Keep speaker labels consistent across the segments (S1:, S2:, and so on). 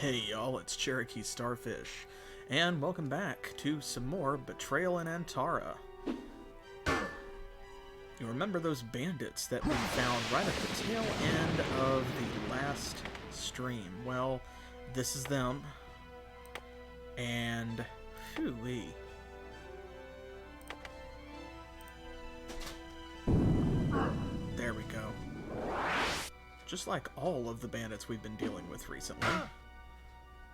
S1: Hey y'all, it's CherokeeStarfish, and welcome back to some more Betrayal in Antara. You remember those bandits that we found right at the tail end of the last stream? Well, this is them, and phew-wee. There we go. Just like all of the bandits we've been dealing with recently.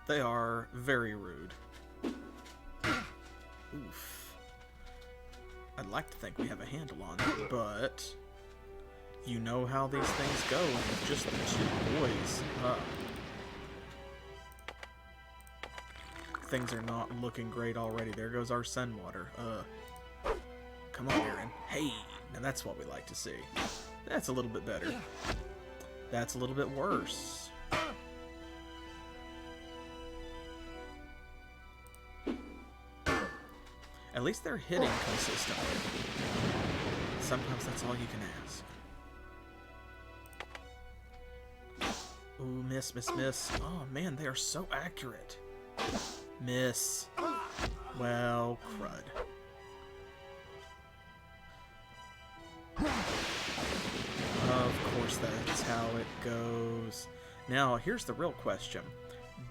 S1: They are very rude. Oof. I'd like to think we have a handle on it, but you know how these things go with just the two boys. Things are not looking great already. There goes our sun water. Come on, Aaron. Hey! Now that's what we like to see. That's a little bit better. That's a little bit worse. At least they're hitting consistently. Sometimes that's all you can ask. Ooh, miss, miss, miss. Oh man, they are so accurate. Miss. Well, crud. Of course that's how it goes. Now, here's the real question.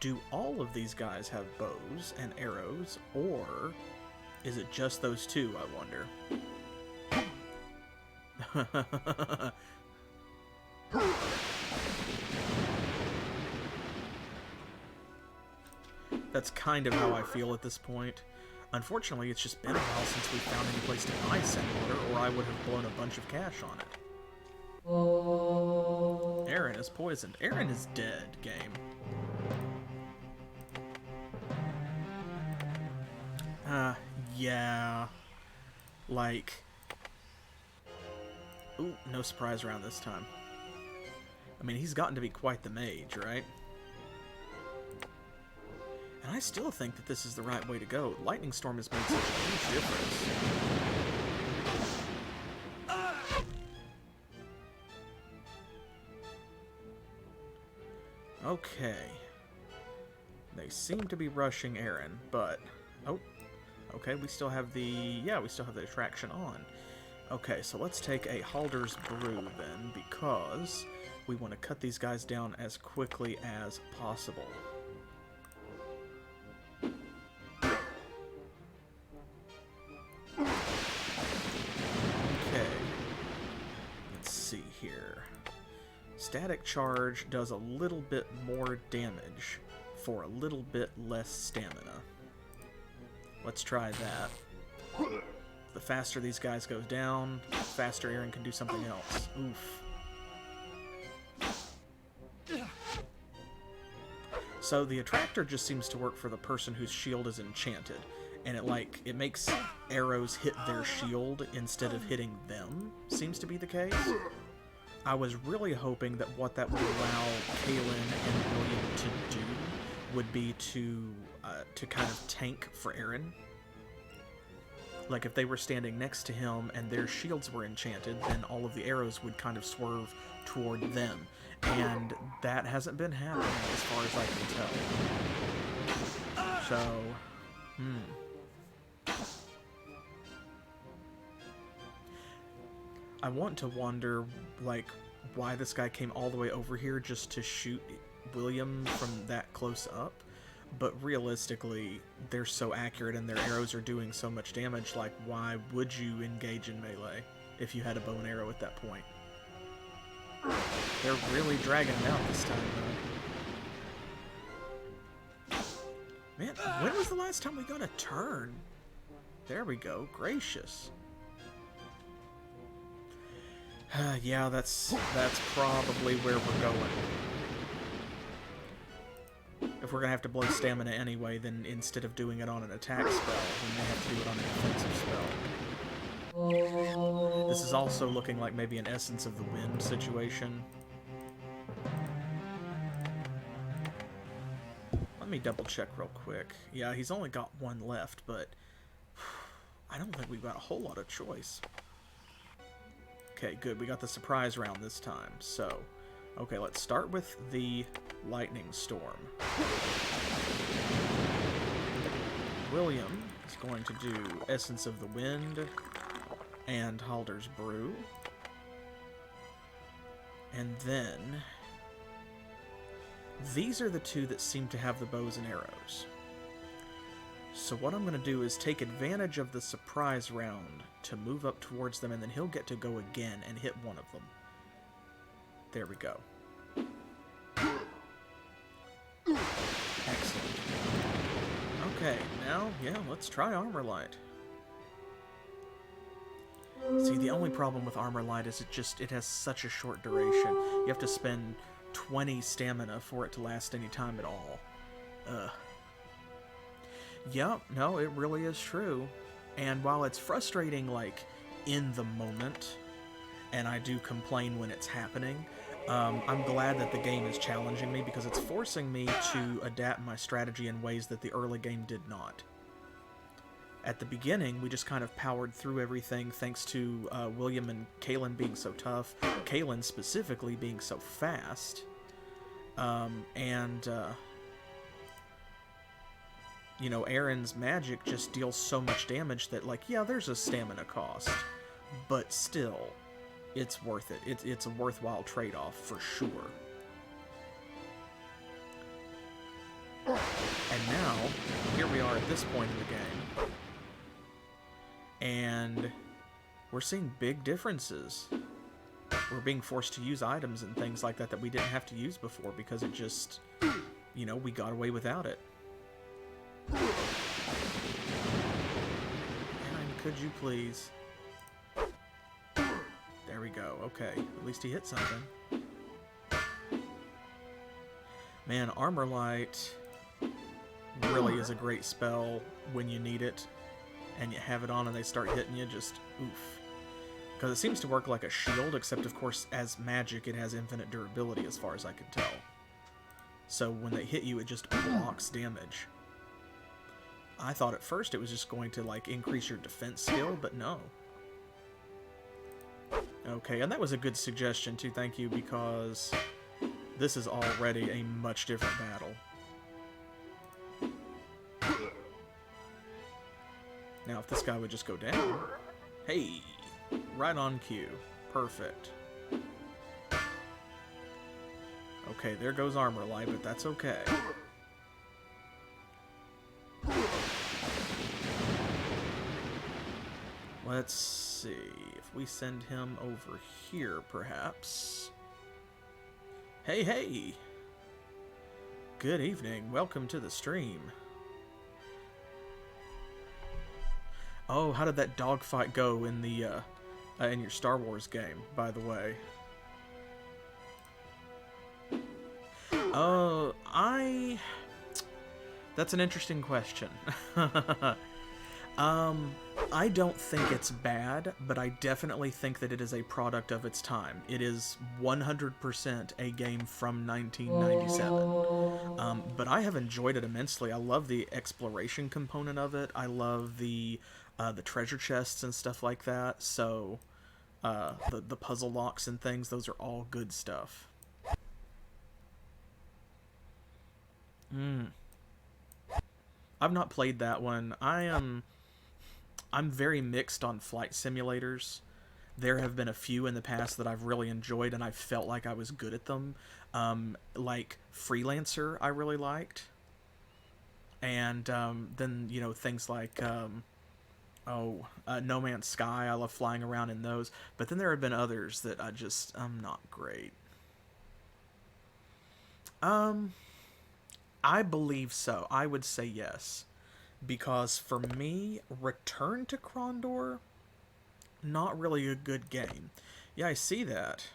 S1: Do all of these guys have bows and arrows, or is it just those two, I wonder? That's kind of how I feel at this point. Unfortunately, it's just been a while since we found any place to buy Sandwater, or I would have blown a bunch of cash on it. Aaron is poisoned. Aaron is dead, game. Yeah. Like... Ooh, no surprise around this time. I mean, he's gotten to be quite the mage, right? And I still think that this is the right way to go. Lightning Storm has made such a huge difference. Okay. They seem to be rushing Aaron, but... Oh. Okay, we still have the... Yeah, we still have the attraction on. Okay, so let's take a Halder's Brew, then, because we want to cut these guys down as quickly as possible. Okay. Let's see here. Static Charge does a little bit more damage for a little bit less stamina. Let's try that. The faster these guys go down, the faster Aaron can do something else. Oof. So the attractor just seems to work for the person whose shield is enchanted, and it makes arrows hit their shield instead of hitting them, seems to be the case. I was really hoping that what that would allow Kaylin and William to do would be to kind of tank for Aaron. Like if they were standing next to him and their shields were enchanted, then all of the arrows would kind of swerve toward them. And that hasn't been happening as far as I can tell. So, I want to wonder, like, why this guy came all the way over here just to shoot William from that close up. But realistically, they're so accurate and their arrows are doing so much damage, like, why would you engage in melee if you had a bow and arrow at that point? They're really dragging it out this time, though. Man, when was the last time we got a turn? There we go. Gracious. Yeah, that's probably where we're going. If we're going to have to blow stamina anyway, then instead of doing it on an attack spell, we may have to do it on a defensive spell. This is also looking like maybe an Essence of the Wind situation. Let me double check real quick. Yeah, he's only got one left, but I don't think we've got a whole lot of choice. Okay, good. We got the surprise round this time, so... Okay, let's start with the lightning storm. William is going to do Essence of the Wind and Halder's Brew. And then these are the two that seem to have the bows and arrows. So what I'm going to do is take advantage of the surprise round to move up towards them, and then he'll get to go again and hit one of them. There we go. Excellent. Okay, now, yeah, let's try Armor Light. See, the only problem with Armor Light is it has such a short duration. You have to spend 20 stamina for it to last any time at all. Ugh. Yep, no, it really is true. And while it's frustrating, like, in the moment, and I do complain when it's happening, I'm glad that the game is challenging me, because it's forcing me to adapt my strategy in ways that the early game did not. At the beginning, we just kind of powered through everything thanks to William and Kaylin being so tough, Kaylin specifically being so fast, you know, Aaron's magic just deals so much damage that, like, yeah, there's a stamina cost, but still, it's worth it. It's a worthwhile trade-off for sure. And now, here we are at this point in the game, and we're seeing big differences. We're being forced to use items and things like that that we didn't have to use before, because it just, you know, we got away without it. And could you please? There we go. Okay, at least he hit something. Man, Armor Light really is a great spell when you need it, and you have it on and they start hitting you, just oof. Because it seems to work like a shield, except of course as magic it has infinite durability as far as I can tell. So when they hit you, it just blocks damage. I thought at first it was just going to, like, increase your defense skill, but no. Okay, and that was a good suggestion too, thank you, because this is already a much different battle. Now if this guy would just go down. Hey! Right on cue. Perfect. Okay, there goes Armor Light, but that's okay. Let's see, if we send him over here, perhaps. Hey, hey! Good evening, welcome to the stream. Oh, how did that dogfight go in the, in your Star Wars game, by the way? That's an interesting question. I don't think it's bad, but I definitely think that it is a product of its time. It is 100% a game from 1997. But I have enjoyed it immensely. I love the exploration component of it. I love the treasure chests and stuff like that. So, the puzzle locks and things, those are all good stuff. I've not played that one. I'm very mixed on flight simulators. There have been a few in the past that I've really enjoyed, and I felt like I was good at them. Like Freelancer, I really liked. And then, you know, things like, No Man's Sky, I love flying around in those. But then there have been others that I'm not great. I believe so. I would say yes. Because for me, Return to Krondor, not really a good game. Yeah, I see that.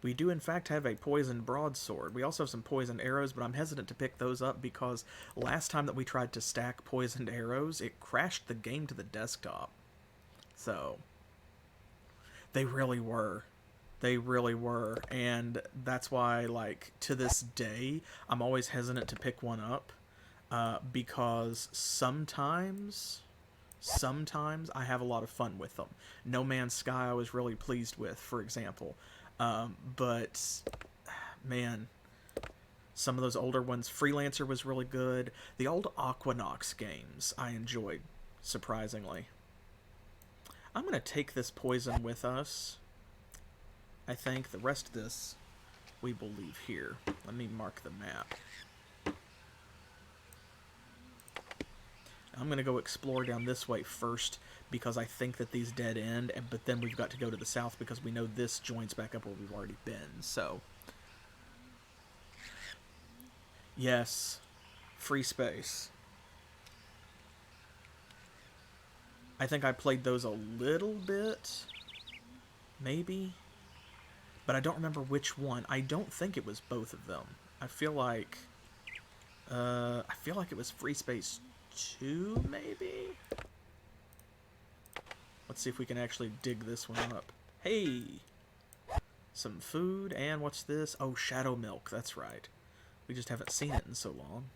S1: We do in fact have a poisoned broadsword. We also have some poisoned arrows, but I'm hesitant to pick those up because last time that we tried to stack poisoned arrows, it crashed the game to the desktop. So, they really were. They really were. And that's why, like, to this day, I'm always hesitant to pick one up. Because sometimes I have a lot of fun with them. No Man's Sky I was really pleased with, for example. But man, some of those older ones. Freelancer was really good. The old Aquanox games I enjoyed, surprisingly. I'm going to take this poison with us. I think the rest of this we will leave here. Let me mark the map. I'm going to go explore down this way first because I think that these dead end, but then we've got to go to the south because we know this joins back up where we've already been, so... Yes. Free space. I think I played those a little bit. Maybe. But I don't remember which one. I don't think it was both of them. I feel like it was Free Space 2, maybe? Let's see if we can actually dig this one up. Hey! Some food, and what's this? Oh, Shadow Milk, that's right. We just haven't seen it in so long.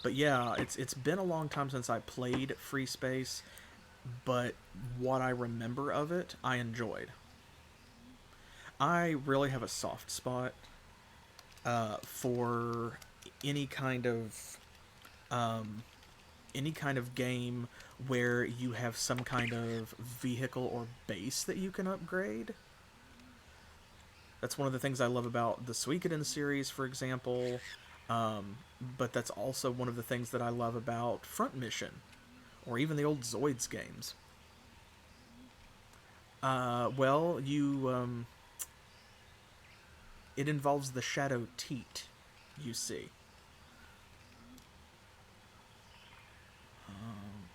S1: But yeah, it's been a long time since I played Free Space, but what I remember of it, I enjoyed. I really have a soft spot for any kind of game where you have some kind of vehicle or base that you can upgrade. That's one of the things I love about the Suikoden series, for example. But that's also one of the things that I love about Front Mission, or even the old Zoids games. Well, it involves the Shadow Teat, you see.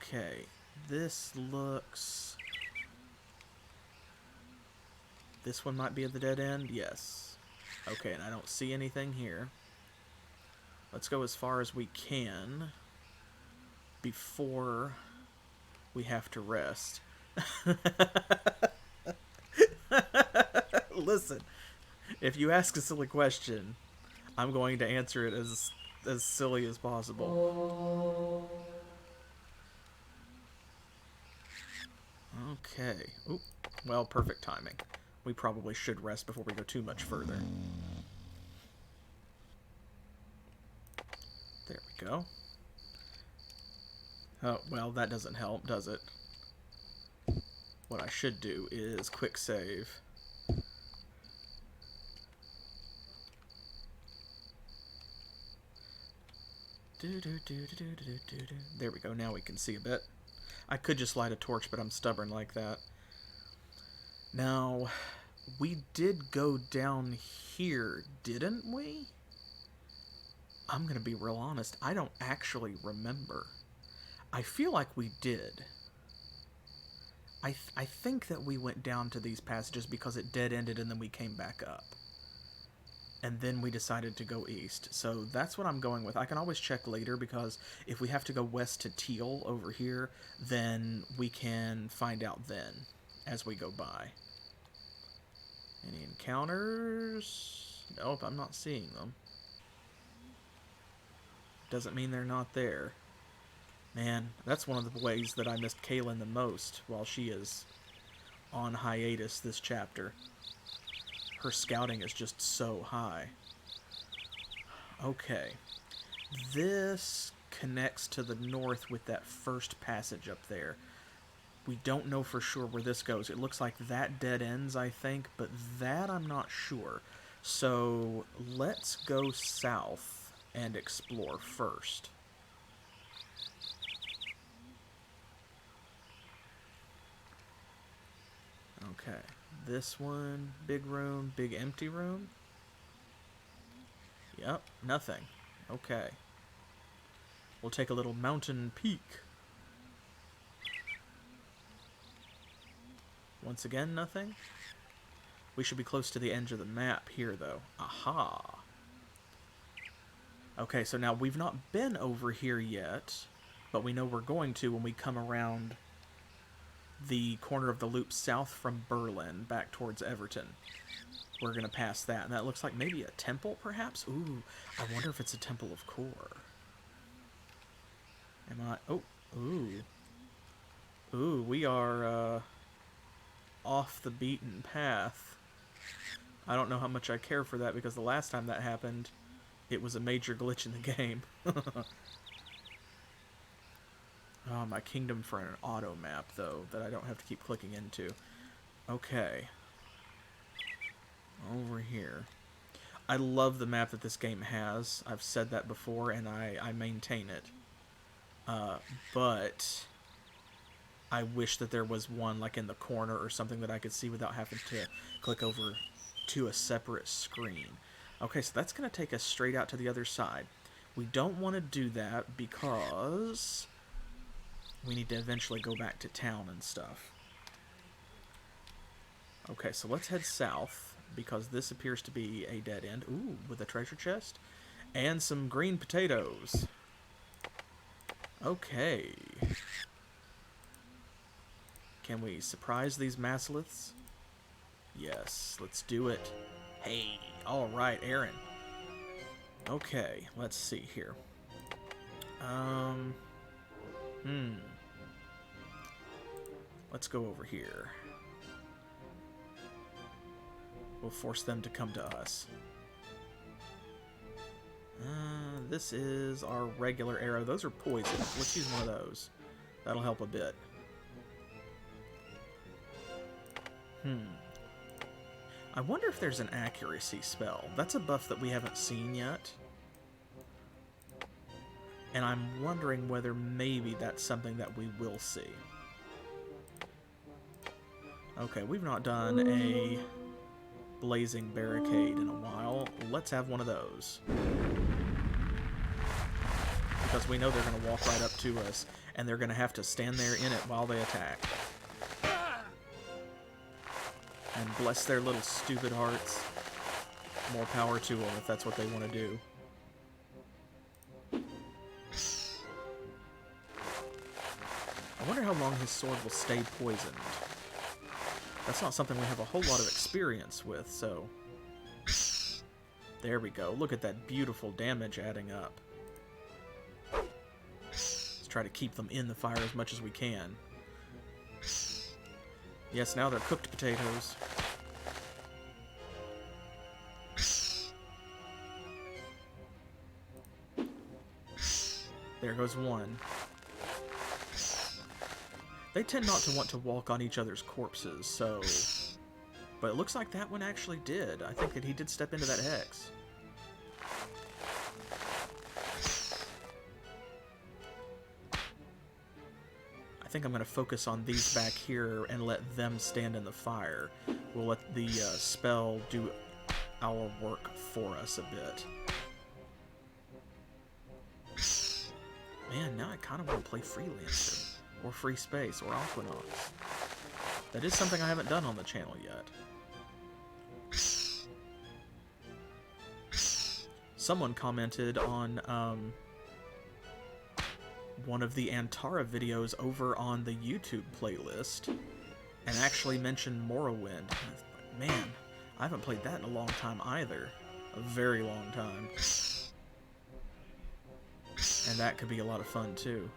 S1: Okay, this looks... This one might be at the dead end? Yes. Okay, and I don't see anything here. Let's go as far as we can before we have to rest. Listen, if you ask a silly question, I'm going to answer it as silly as possible. Okay. Oop. Well, perfect timing. We probably should rest before we go too much further. There we go. Oh, well, that doesn't help, does it? What I should do is quick save. There we go, now we can see a bit. I could just light a torch, but I'm stubborn like that. Now, we did go down here, didn't we? I'm gonna be real honest, I don't actually remember. I feel like we did. I think that we went down to these passages because it dead-ended and then we came back up. And then we decided to go east. So that's what I'm going with. I can always check later because if we have to go west to Teal over here, then we can find out then as we go by. Any encounters? Nope, I'm not seeing them. Doesn't mean they're not there. Man, that's one of the ways that I missed Kaylin the most while she is on hiatus this chapter. Her scouting is just so high. Okay. This connects to the north with that first passage up there. We don't know for sure where this goes. It looks like that dead ends, I think, but that I'm not sure. So let's go south and explore first. Okay, this one, big room, big empty room. Yep, nothing. Okay. We'll take a little mountain peak. Once again, nothing. We should be close to the edge of the map here, though. Aha! Okay, so now we've not been over here yet, but we know we're going to when we come around the corner of the loop south from Berlin back towards Everton. We're going to pass that, and that looks like maybe a temple, perhaps? Ooh, I wonder if it's a Temple of Core. Am I... Oh, ooh. Ooh, we are, off the beaten path. I don't know how much I care for that, because the last time that happened, it was a major glitch in the game. Oh, my kingdom for an auto map, though, that I don't have to keep clicking into. Okay. Over here. I love the map that this game has. I've said that before, and I maintain it. But I wish that there was one, like, in the corner or something that I could see without having to click over to a separate screen. Okay, so that's going to take us straight out to the other side. We don't want to do that because we need to eventually go back to town and stuff. Okay, so let's head south, because this appears to be a dead end. Ooh, with a treasure chest and some green potatoes. Okay. Can we surprise these masoliths? Yes, let's do it. Hey, alright, Aaron. Okay, let's see here. Let's go over here. We'll force them to come to us. This is our regular arrow. Those are poison. Let's use one of those. That'll help a bit. I wonder if there's an accuracy spell. That's a buff that we haven't seen yet. And I'm wondering whether maybe that's something that we will see. Okay, we've not done a blazing barricade in a while. Let's have one of those. Because we know they're going to walk right up to us, and they're going to have to stand there in it while they attack. And bless their little stupid hearts. More power to them if that's what they want to do. I wonder how long his sword will stay poisoned. That's not something we have a whole lot of experience with, so... There we go. Look at that beautiful damage adding up. Let's try to keep them in the fire as much as we can. Yes, now they're cooked potatoes. There goes one. They tend not to want to walk on each other's corpses, so... But it looks like that one actually did. I think that he did step into that hex. I think I'm going to focus on these back here and let them stand in the fire. We'll let the spell do our work for us a bit. Man, now I kind of want to play Freelancer. Or Free Space, or Aquanauts. That is something I haven't done on the channel yet. Someone commented on one of the Antara videos over on the YouTube playlist and actually mentioned Morrowind. Man, I haven't played that in a long time either. A very long time. And that could be a lot of fun too.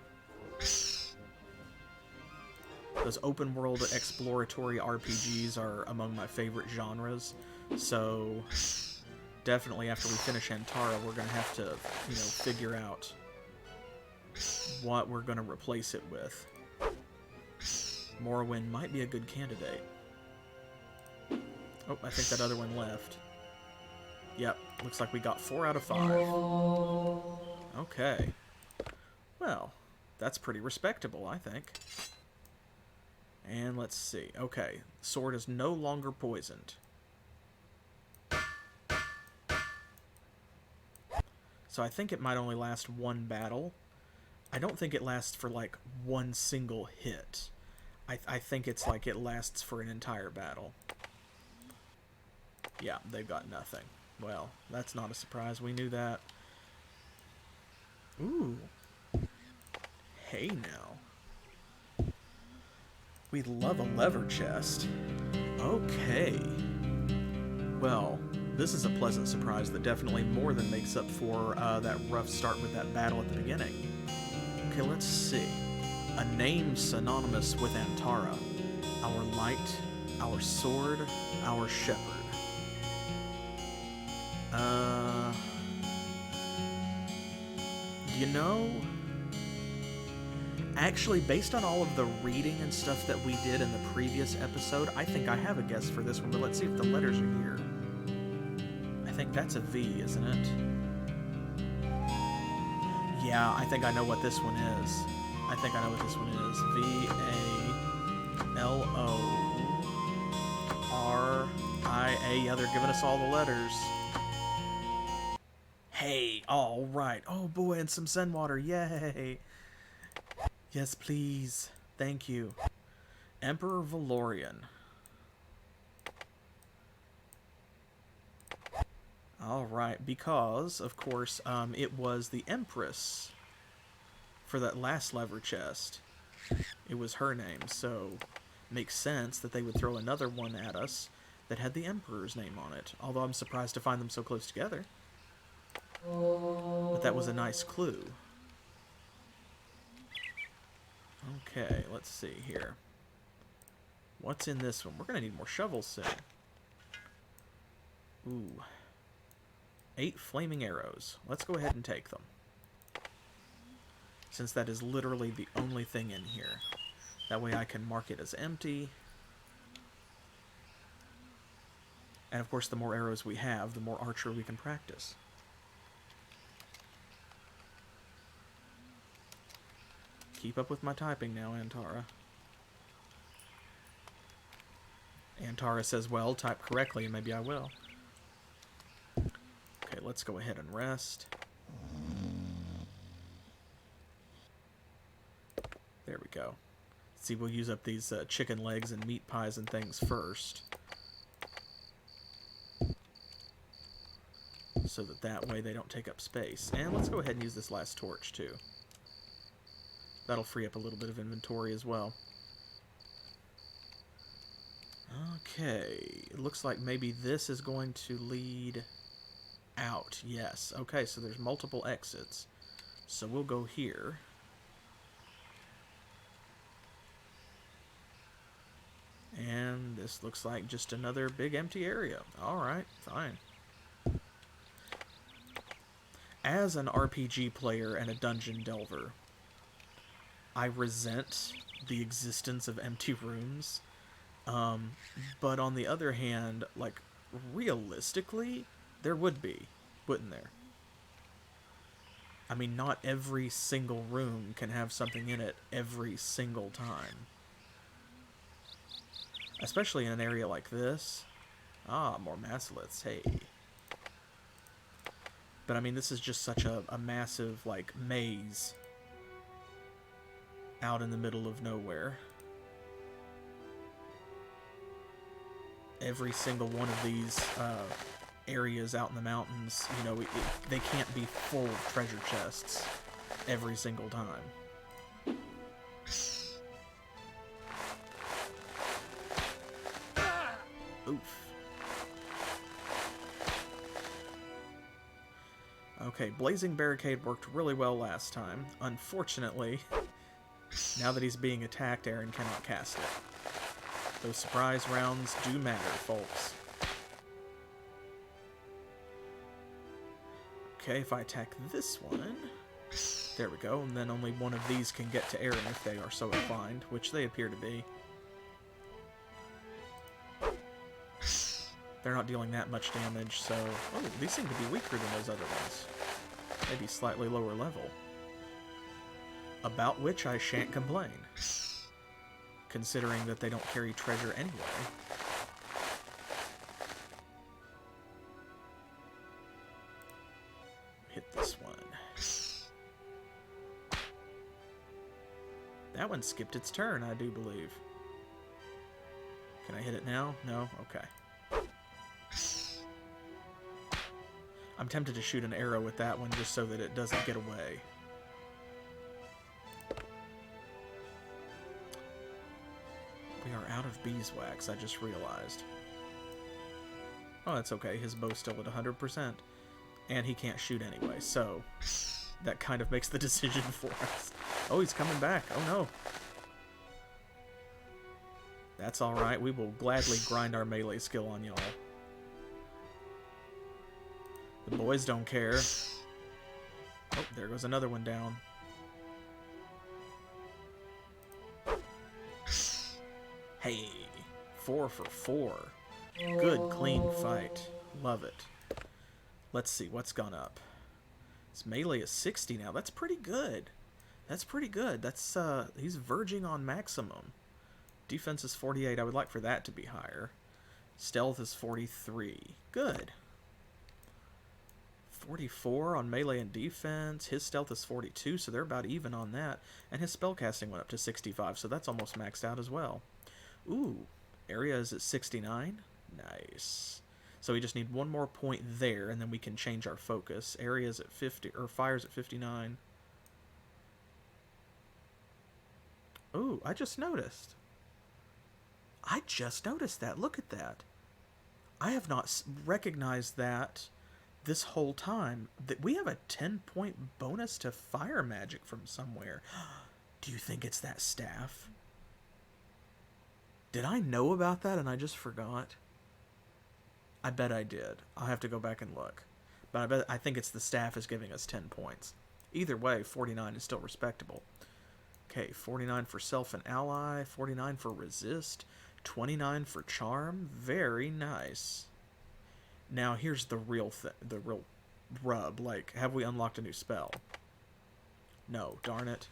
S1: Those open world exploratory RPGs are among my favorite genres, so definitely after we finish Antara, we're going to have to, figure out what we're going to replace it with. Morrowind might be a good candidate. Oh, I think that other one left. Yep, looks like we got 4 out of 5. Okay. Well, that's pretty respectable, I think. And let's see. Okay, sword is no longer poisoned. So I think it might only last one battle. I don't think it lasts for, like, one single hit. I think it's like it lasts for an entire battle. Yeah, they've got nothing. Well, that's not a surprise. We knew that. Ooh. Hey, now. We love a lever chest. Okay. Well, this is a pleasant surprise that definitely more than makes up for that rough start with that battle at the beginning. Okay, let's see. A name synonymous with Antara. Our light, our sword, our shepherd. You know, actually, based on all of the reading and stuff that we did in the previous episode, I think I have a guess for this one, but let's see if the letters are here. I think that's a V, isn't it? Yeah, I think I know what this one is. I think I know what this one is. V-A-L-O-R-I-A. Yeah, they're giving us all the letters. Hey, all right. Oh boy, and some Zen water. Yay. Yes, please. Thank you. Emperor Valorian. All right, because, of course, it was the Empress for that last lever chest. It was her name, so makes sense that they would throw another one at us that had the Emperor's name on it. Although I'm surprised to find them so close together. But that was a nice clue. Okay, let's see here. What's in this one? We're going to need more shovels soon. Ooh. 8 flaming arrows. Let's go ahead and take them. Since that is literally the only thing in here. That way I can mark it as empty. And of course, the more arrows we have, the more archery we can practice. Keep up with my typing now, Antara. Antara says, well, type correctly, and maybe I will. Okay, let's go ahead and rest. There we go. See, we'll use up these chicken legs and meat pies and things first. So that way they don't take up space. And let's go ahead and use this last torch, too. That'll free up a little bit of inventory as well. Okay, it looks like maybe this is going to lead out. Yes. Okay, so there's multiple exits. So we'll go here. And this looks like just another big empty area. Alright, fine. As an RPG player and a dungeon delver, I resent the existence of empty rooms. But on the other hand, like, realistically, there would be, wouldn't there? I mean, not every single room can have something in it every single time. Especially in an area like this. Ah, more masslets, hey. But I mean, this is just such a massive, like, maze out in the middle of nowhere. Every single one of these areas out in the mountains, you know, they can't be full of treasure chests every single time. Oof. Okay, Blazing Barricade worked really well last time. Unfortunately, now that he's being attacked, Aaron cannot cast it. Those surprise rounds do matter, folks. Okay, if I attack this one... There we go, and then only one of these can get to Aaron if they are so inclined, which they appear to be. They're not dealing that much damage, so... Oh, these seem to be weaker than those other ones. Maybe slightly lower level. About which I shan't complain. Considering that they don't carry treasure anyway. Hit this one. That one skipped its turn, I do believe. Can I hit it now? No? Okay. I'm tempted to shoot an arrow with that one just so that it doesn't get away. We are out of beeswax, I just realized. Oh, that's okay. His bow's still at 100%. And he can't shoot anyway, so that kind of makes the decision for us. Oh, he's coming back. Oh, no. That's alright. We will gladly grind our melee skill on y'all. The boys don't care. Oh, there goes another one down. Hey, 4 for 4. Good, clean fight. Love it. Let's see, what's gone up? His melee is 60 now. That's pretty good. That's pretty good. That's, he's verging on maximum. Defense is 48. I would like for that to be higher. Stealth is 43. Good. 44 on melee and defense. His stealth is 42, so they're about even on that. And his spellcasting went up to 65, so that's almost maxed out as well. Ooh, area is at 69. Nice. So we just need one more point there, and then we can change our focus. Area's at 50, or fire's at 59. Ooh, I just noticed. I just noticed that. Look at that. I have not recognized that this whole time. That we have a 10-point bonus to fire magic from somewhere. Do you think it's that staff? Did I know about that and I just forgot? I bet I did. I'll have to go back and look. But I think it's the staff is giving us 10 points. Either way, 49 is still respectable. Okay, 49 for self and ally, 49 for resist, 29 for charm. Very nice. Now here's the real rub. Like, have we unlocked a new spell? No, darn it.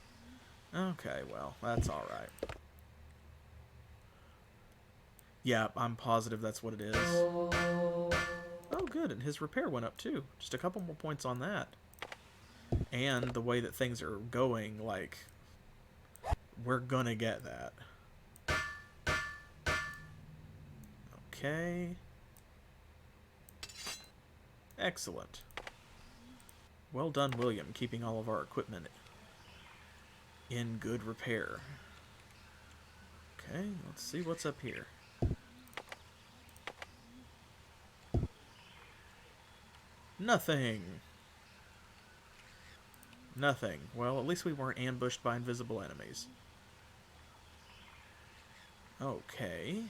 S1: Okay, well, that's all right. Yeah, I'm positive that's what it is. Oh, good, and his repair went up too. Just a couple more points on that. And the way that things are going, like, we're gonna get that. Okay. Excellent. Well done, William, keeping all of our equipment in good repair. Okay, let's see what's up here. Nothing. Nothing. Well, at least we weren't ambushed by invisible enemies. Okay.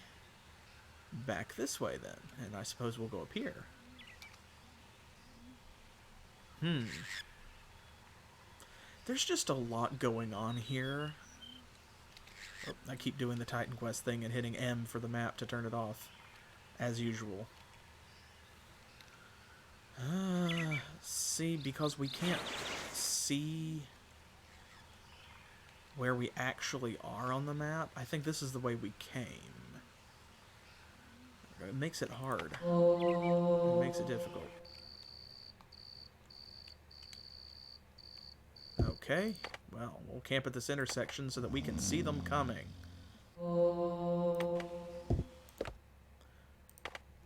S1: Back this way, then. And I suppose we'll go up here. There's just a lot going on here. Oh, I keep doing the Titan Quest thing and hitting M for the map to turn it off. As usual. See, because we can't see where we actually are on the map, I think this is the way we came. It makes it hard. It makes it difficult. Okay, well, we'll camp at this intersection so that we can see them coming.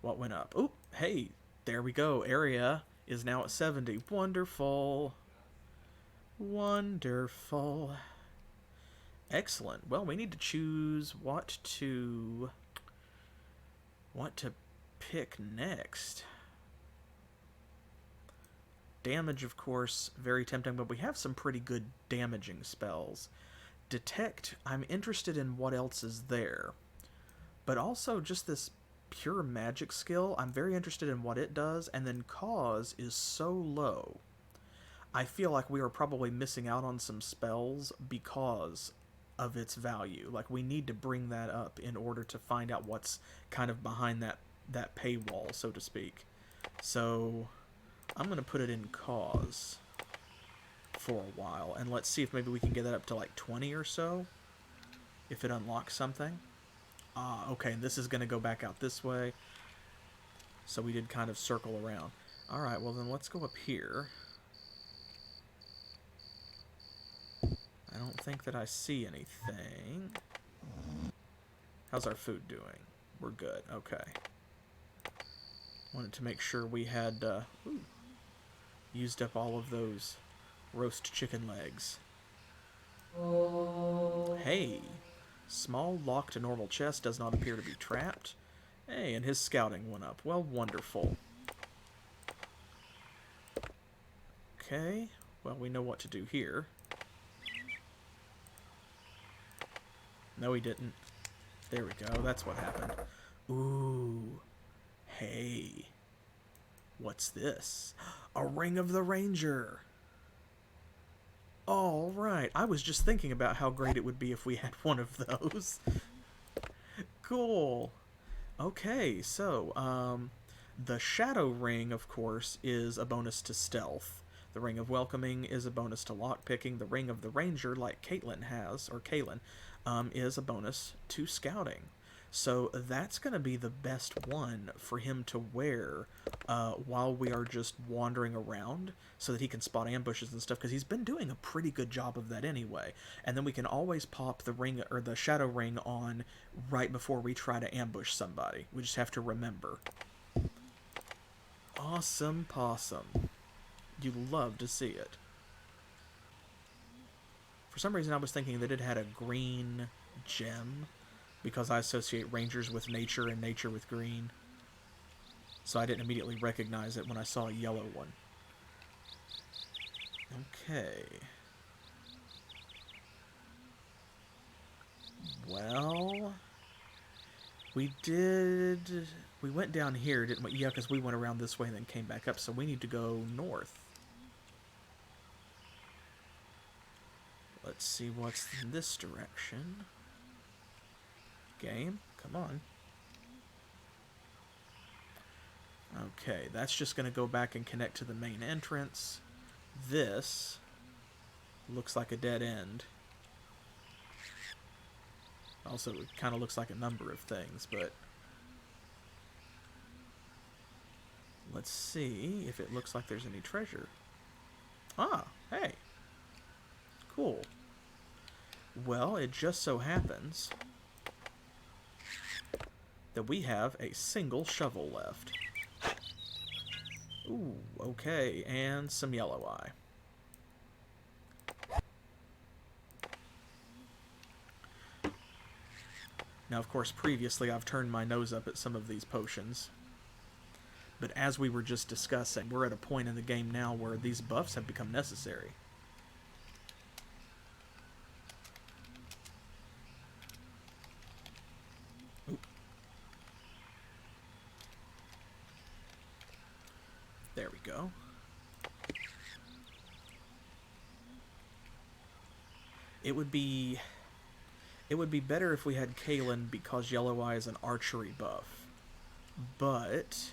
S1: What went up? Oop, hey, there we go. Area is now at 70. Wonderful. Wonderful. Excellent. Well, we need to choose what to pick next. Damage, of course, very tempting, but we have some pretty good damaging spells. Detect, I'm interested in what else is there. But also just this pure magic skill, I'm very interested in what it does, and then Cause is so low. I feel like we are probably missing out on some spells because of its value. Like, we need to bring that up in order to find out what's kind of behind that paywall, so to speak. So I'm going to put it in Cause for a while, and let's see if maybe we can get that up to like 20 or so, if it unlocks something. Okay, and this is going to go back out this way, so we did kind of circle around. Alright, well then let's go up here. I don't think that I see anything. How's our food doing? We're good, okay. Wanted to make sure we had used up all of those roast chicken legs. Hey, small lock to normal chest does not appear to be trapped. Hey, and his scouting went up. Well, wonderful. Okay, well, we know what to do here. No, he didn't. There we go, that's what happened. Ooh, hey. What's this? A ring of the ranger. All right. I was just thinking about how great it would be if we had one of those. Cool. Okay, so, the shadow ring, of course, is a bonus to stealth. The ring of welcoming is a bonus to lockpicking. The ring of the ranger, like Caitlin has, or Kaylin, is a bonus to scouting. So that's going to be the best one for him to wear while we are just wandering around, so that he can spot ambushes and stuff, because he's been doing a pretty good job of that anyway. And then we can always pop the ring, or the shadow ring, on right before we try to ambush somebody. We just have to remember. Awesome possum. You love to see it. For some reason I was thinking that it had a green gem, because I associate rangers with nature and nature with green. So I didn't immediately recognize it when I saw a yellow one. Okay. Well, we went down here, didn't we? Yeah, because we went around this way and then came back up, so we need to go north. Let's see what's in this direction. Game, come on. Okay, that's just going to go back and connect to the main entrance. This looks like a dead end. Also, it kind of looks like a number of things, but let's see if it looks like there's any treasure. Ah, hey. Cool. Well, it just so happens that we have a single shovel left. Ooh, okay, and some yellow eye. Now, of course, previously I've turned my nose up at some of these potions. But as we were just discussing, we're at a point in the game now where these buffs have become necessary. Oop. There we go. It would be better if we had Kaylin, because Yellow Eye is an archery buff. But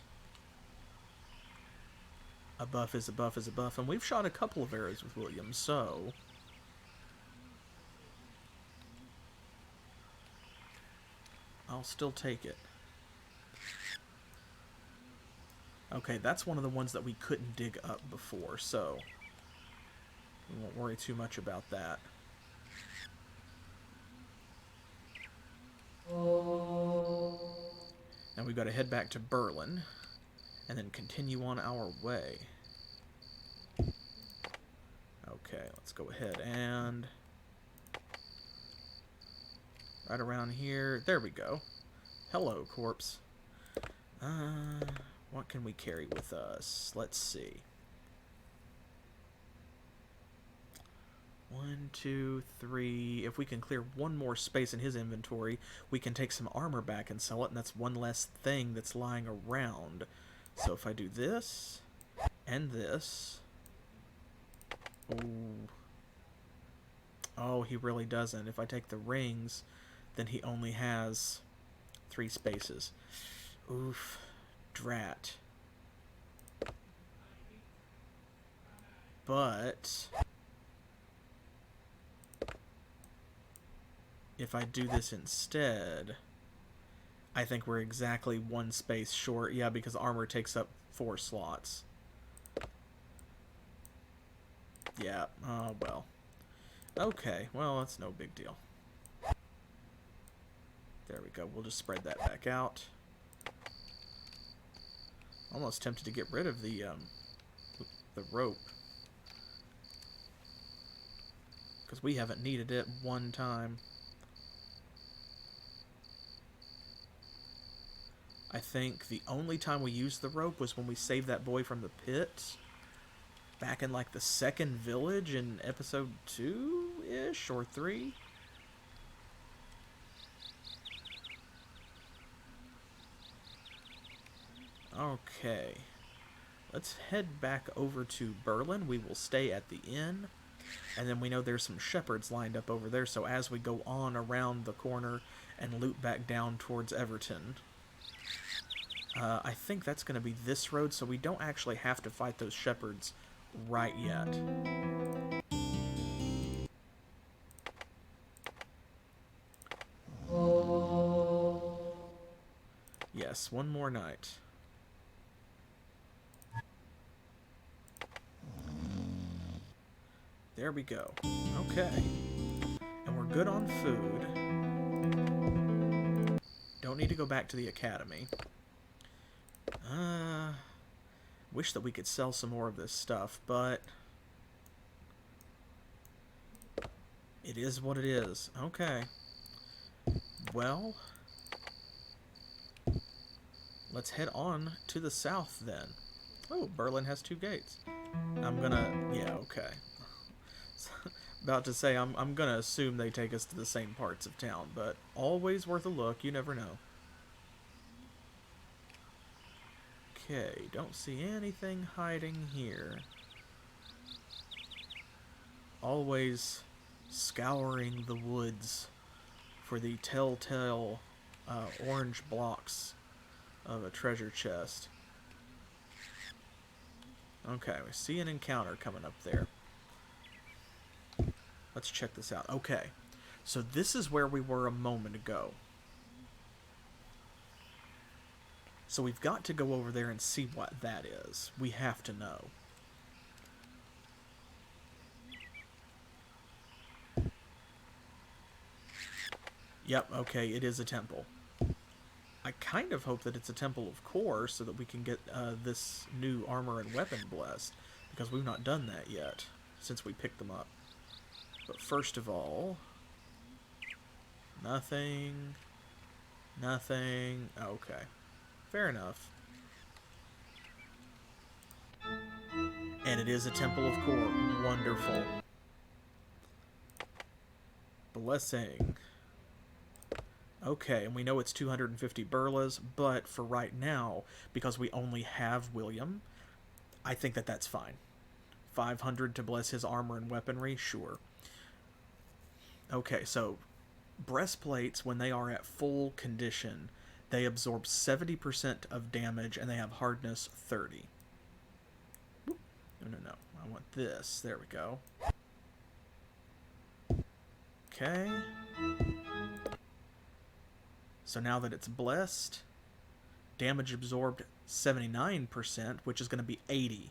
S1: a buff is a buff is a buff, and we've shot a couple of arrows with William, so I'll still take it. Okay, that's one of the ones that we couldn't dig up before, so we won't worry too much about that. Now we've got to head back to Berlin and then continue on our way. Okay, let's go ahead and right around here. There we go. Hello, corpse. What can we carry with us? Let's see. 1, 2, 3. If we can clear one more space in his inventory, we can take some armor back and sell it, and that's one less thing that's lying around. So if I do this and this. Ooh. Oh, he really doesn't. If I take the rings, then he only has 3 spaces. Oof. Drat. But if I do this instead, I think we're exactly 1 space short. Yeah, because armor takes up 4 slots. Yeah, oh well. Okay, well, that's no big deal. There we go. We'll just spread that back out. Almost tempted to get rid of the rope, because we haven't needed it one time. I think the only time we used the rope was when we saved that boy from the pit back in like the 2nd village in episode 2-ish or 3. Okay. let's head back over to Berlin. We will stay at the inn. And then we know there's some shepherds lined up over there, so as we go on around the corner and loop back down towards Everton, I think that's going to be this road, so we don't actually have to fight those shepherds right yet. Yes, one more night. There we go. Okay. And we're good on food. Don't need to go back to the academy. Wish that we could sell some more of this stuff, but it is what it is. Okay. Well, let's head on to the south then. Oh, Berlin has 2 gates. I'm gonna... yeah, okay. About to say, I'm gonna assume they take us to the same parts of town, but always worth a look, you never know. Okay, don't see anything hiding here. Always scouring the woods for the telltale orange blocks of a treasure chest. Okay, we see an encounter coming up there. Let's check this out. Okay, so this is where we were a moment ago. So we've got to go over there and see what that is. We have to know. Yep, okay, it is a temple. I kind of hope that it's a temple of core so that we can get this new armor and weapon blessed, because we've not done that yet since we picked them up. But first of all, nothing, nothing. Okay, fair enough. And it is a temple of core. Wonderful. Blessing. Okay, and we know it's 250 burlas, but for right now, because we only have William, I think that that's fine. 500 to bless his armor and weaponry, sure. Okay, so breastplates, when they are at full condition, they absorb 70% of damage, and they have hardness 30. Whoop. No. I want this. There we go. Okay. So now that it's blessed, damage absorbed 79%, which is going to be 80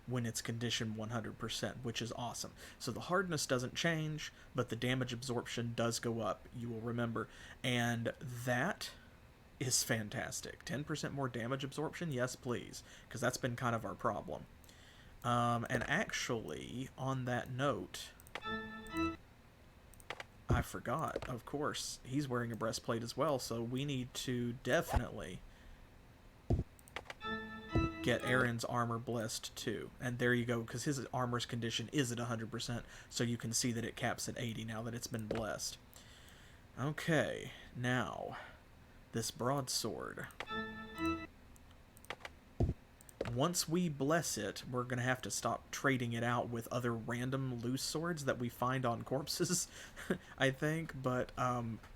S1: when it's conditioned 100%, which is awesome. So the hardness doesn't change, but the damage absorption does go up, you will remember. And that is fantastic. 10% more damage absorption? Yes, please, because that's been kind of our problem. And actually, on that note, I forgot, of course, he's wearing a breastplate as well, so we need to definitely get Aaron's armor blessed too. And there you go, because his armor's condition is at 100%, so you can see that it caps at 80 now that it's been blessed. Okay, now, this broadsword. Once we bless it, we're going to have to stop trading it out with other random loose swords that we find on corpses, I think, but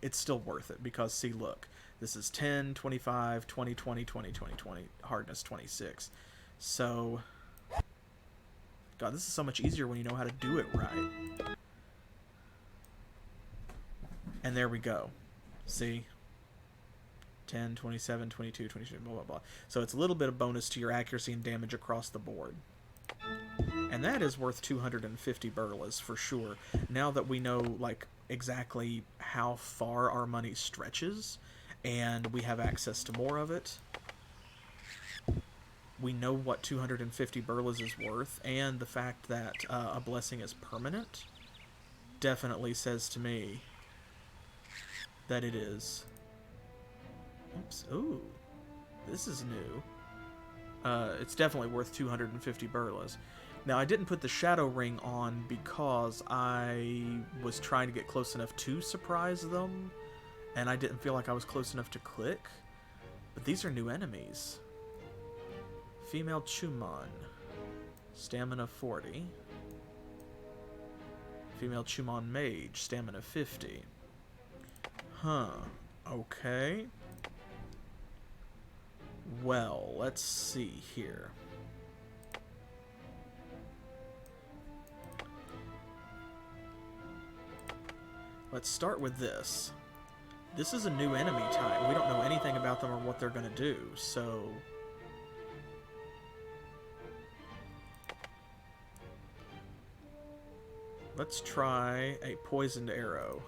S1: it's still worth it, because, see, look, this is 10, 25, 20, 20, 20, 20, 20, hardness 26. So, God, this is so much easier when you know how to do it right. And there we go. See? 10, 27, 22, 23, blah, blah, blah. So it's a little bit of bonus to your accuracy and damage across the board. And that is worth 250 burlas for sure. Now that we know, like, exactly how far our money stretches, and we have access to more of it, we know what 250 burlas is worth, and the fact that a blessing is permanent definitely says to me that it is. Oops. Ooh. This is new. It's definitely worth 250 burlas. Now, I didn't put the shadow ring on because I was trying to get close enough to surprise them, and I didn't feel like I was close enough to click. But these are new enemies. Female Chumon. Stamina 40. Female Chumon Mage. Stamina 50. Huh. Okay. Well, let's see here. Let's start with this. This is a new enemy type. We don't know anything about them or what they're going to do, so... Let's try a poisoned arrow.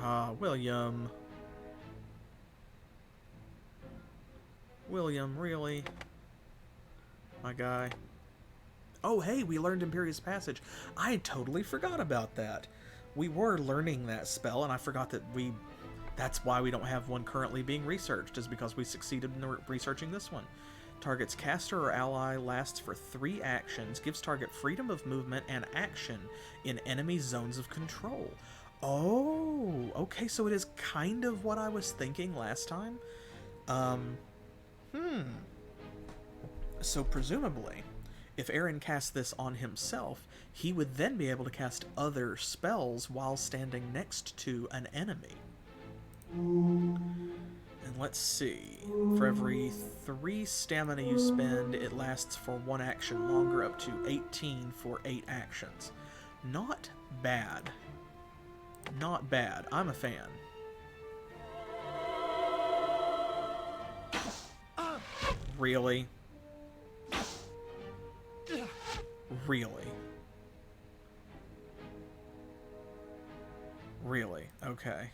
S1: Ah, William. William, really? My guy. Oh, hey, we learned Imperious Passage. I totally forgot about that. We were learning that spell, and I forgot that that's why we don't have one currently being researched, is because we succeeded in researching this one. Target's caster or ally lasts for 3 actions, gives target freedom of movement and action in enemy zones of control. Oh, okay, so it is kind of what I was thinking last time. So presumably, if Aaron cast this on himself, he would then be able to cast other spells while standing next to an enemy. And let's see. For every 3 stamina you spend, it lasts for 1 action longer, up to 18 for 8 actions. Not bad. Not bad. I'm a fan. Really? Really? Really? Okay.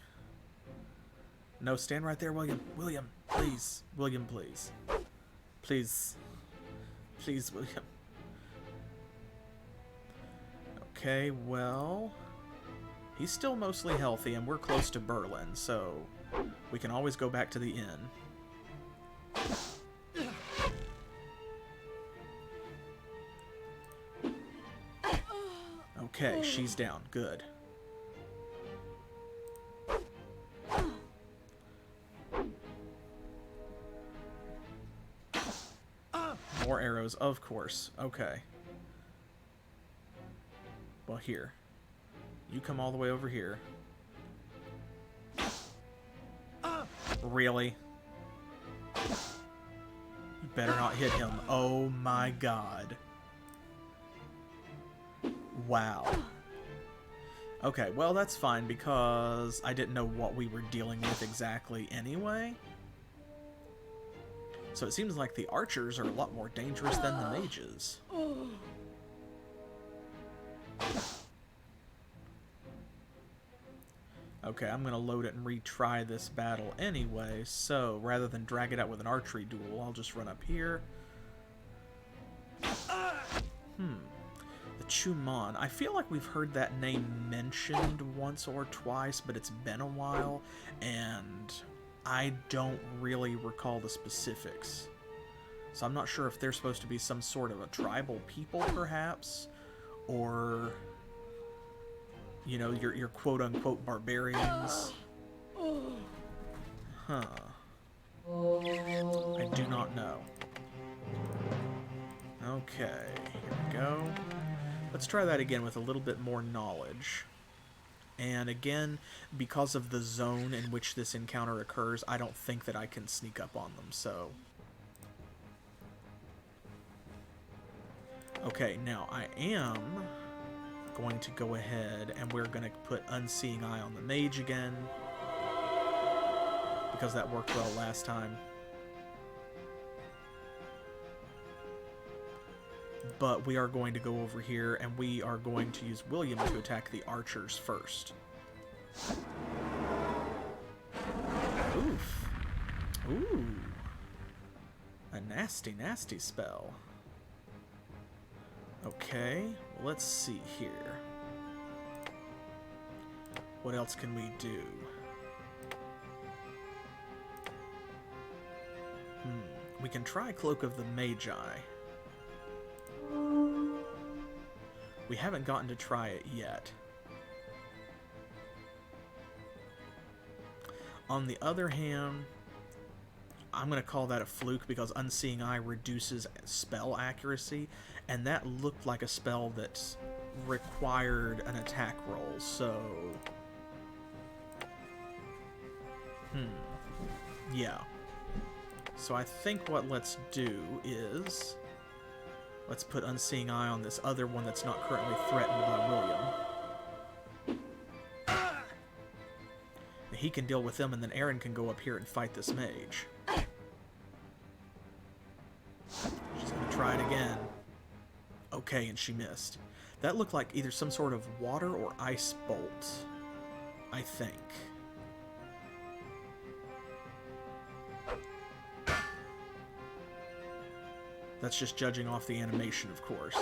S1: No, stand right there, William. William, please. William, please. Please. Please, William. Okay, well... He's still mostly healthy, and we're close to Berlin, so... we can always go back to the inn. Okay, she's down. Good. More arrows, of course. Okay. Well, here. You come all the way over here. Really? You better not hit him. Oh my god. Wow. Okay, well that's fine because I didn't know what we were dealing with exactly anyway. So it seems like the archers are a lot more dangerous than the mages. Okay, I'm gonna load it and retry this battle anyway, so rather than drag it out with an archery duel, I'll just run up here. The Chumon. I feel like we've heard that name mentioned once or twice, but it's been a while, and I don't really recall the specifics. So I'm not sure if they're supposed to be some sort of a tribal people, perhaps, or... you know, your quote-unquote barbarians. Huh. I do not know. Okay, here we go. Let's try that again with a little bit more knowledge. And again, because of the zone in which this encounter occurs, I don't think that I can sneak up on them, so... Okay, now I am going to go ahead and we're going to put Unseeing Eye on the mage again, because that worked well last time. But we are going to go over here and we are going to use William to attack the archers first. Oof. Ooh. A nasty, nasty spell. Okay, let's see here. What else can we do? We can try Cloak of the Magi. We haven't gotten to try it yet. On the other hand, I'm going to call that a fluke because Unseeing Eye reduces spell accuracy, and that looked like a spell that required an attack roll, so... Yeah. So I think what let's do is... Let's put Unseeing Eye on this other one that's not currently threatened by William. He can deal with them, and then Aaron can go up here and fight this mage. She's going to try it again. Okay, and she missed. That looked like either some sort of water or ice bolt, I think. That's just judging off the animation, of course.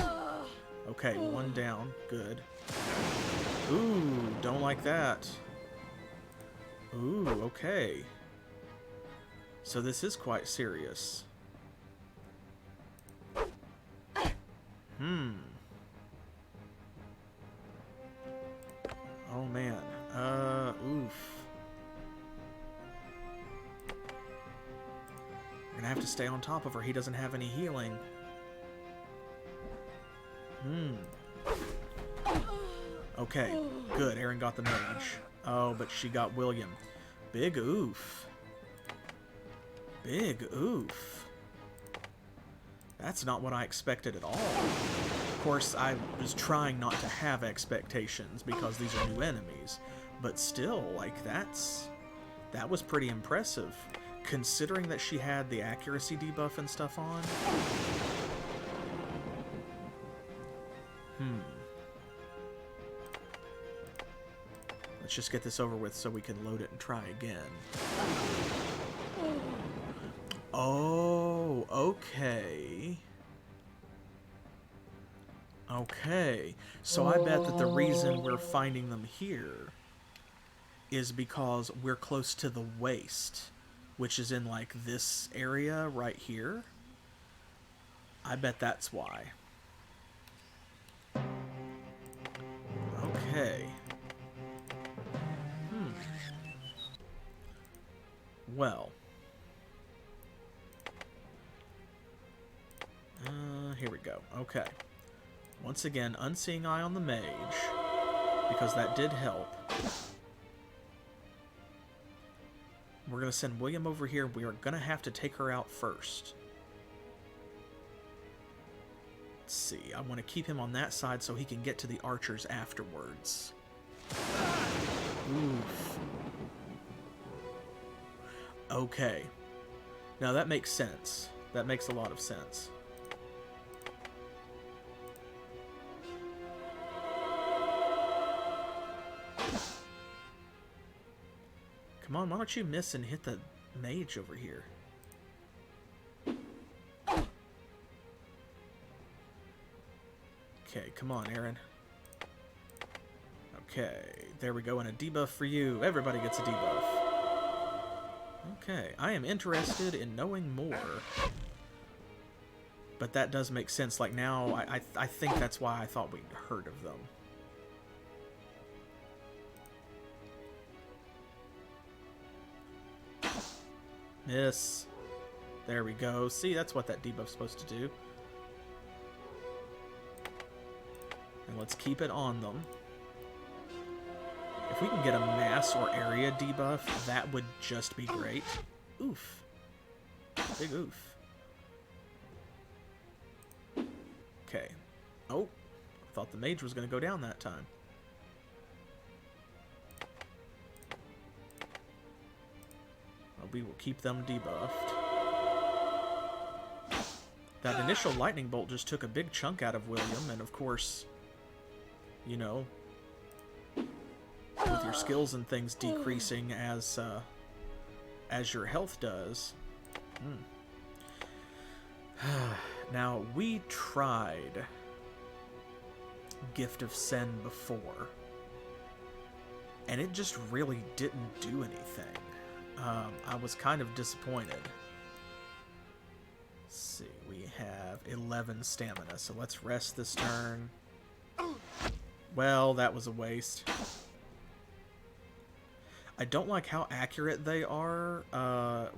S1: Okay, one down. Good. Ooh, don't like that. Ooh, okay. So this is quite serious. Oh, man. Oof. We're gonna have to stay on top of her. He doesn't have any healing. Okay, good. Aaron got the mage. Oh, but she got William. Big oof. Big oof. That's not what I expected at all. Of course, I was trying not to have expectations because these are new enemies. But still, like, that was pretty impressive. Considering that she had the accuracy debuff and stuff on. Let's just get this over with so we can load it and try again. Oh, okay. Okay. So I bet that the reason we're finding them here is because we're close to the waist, which is in, like, this area right here. I bet that's why. Okay. Well. Here we go. Okay. Once again, Unseeing Eye on the mage, because that did help. We're going to send William over here. We are going to have to take her out first. Let's see. I want to keep him on that side so he can get to the archers afterwards. Oof. Okay. Now that makes sense. That makes a lot of sense. Come on, why don't you miss and hit the mage over here? Okay, come on, Aaron. Okay, there we go, and a debuff for you. Everybody gets a debuff. Okay, I am interested in knowing more. But that does make sense. Like, now, I think that's why I thought we'd heard of them. Miss. There we go. See, that's what that debuff's supposed to do. And let's keep it on them. If we can get a mass or area debuff, that would just be great. Oof. Big oof. Okay. Oh, I thought the mage was going to go down that time. Well, we will keep them debuffed. That initial lightning bolt just took a big chunk out of William, and of course, you know, with your skills and things decreasing as your health does. Now, we tried Gift of Sen before, and it just really didn't do anything. I was kind of disappointed. Let's see, we have 11 stamina, so let's rest this turn. Well, that was a waste. I don't like how accurate they are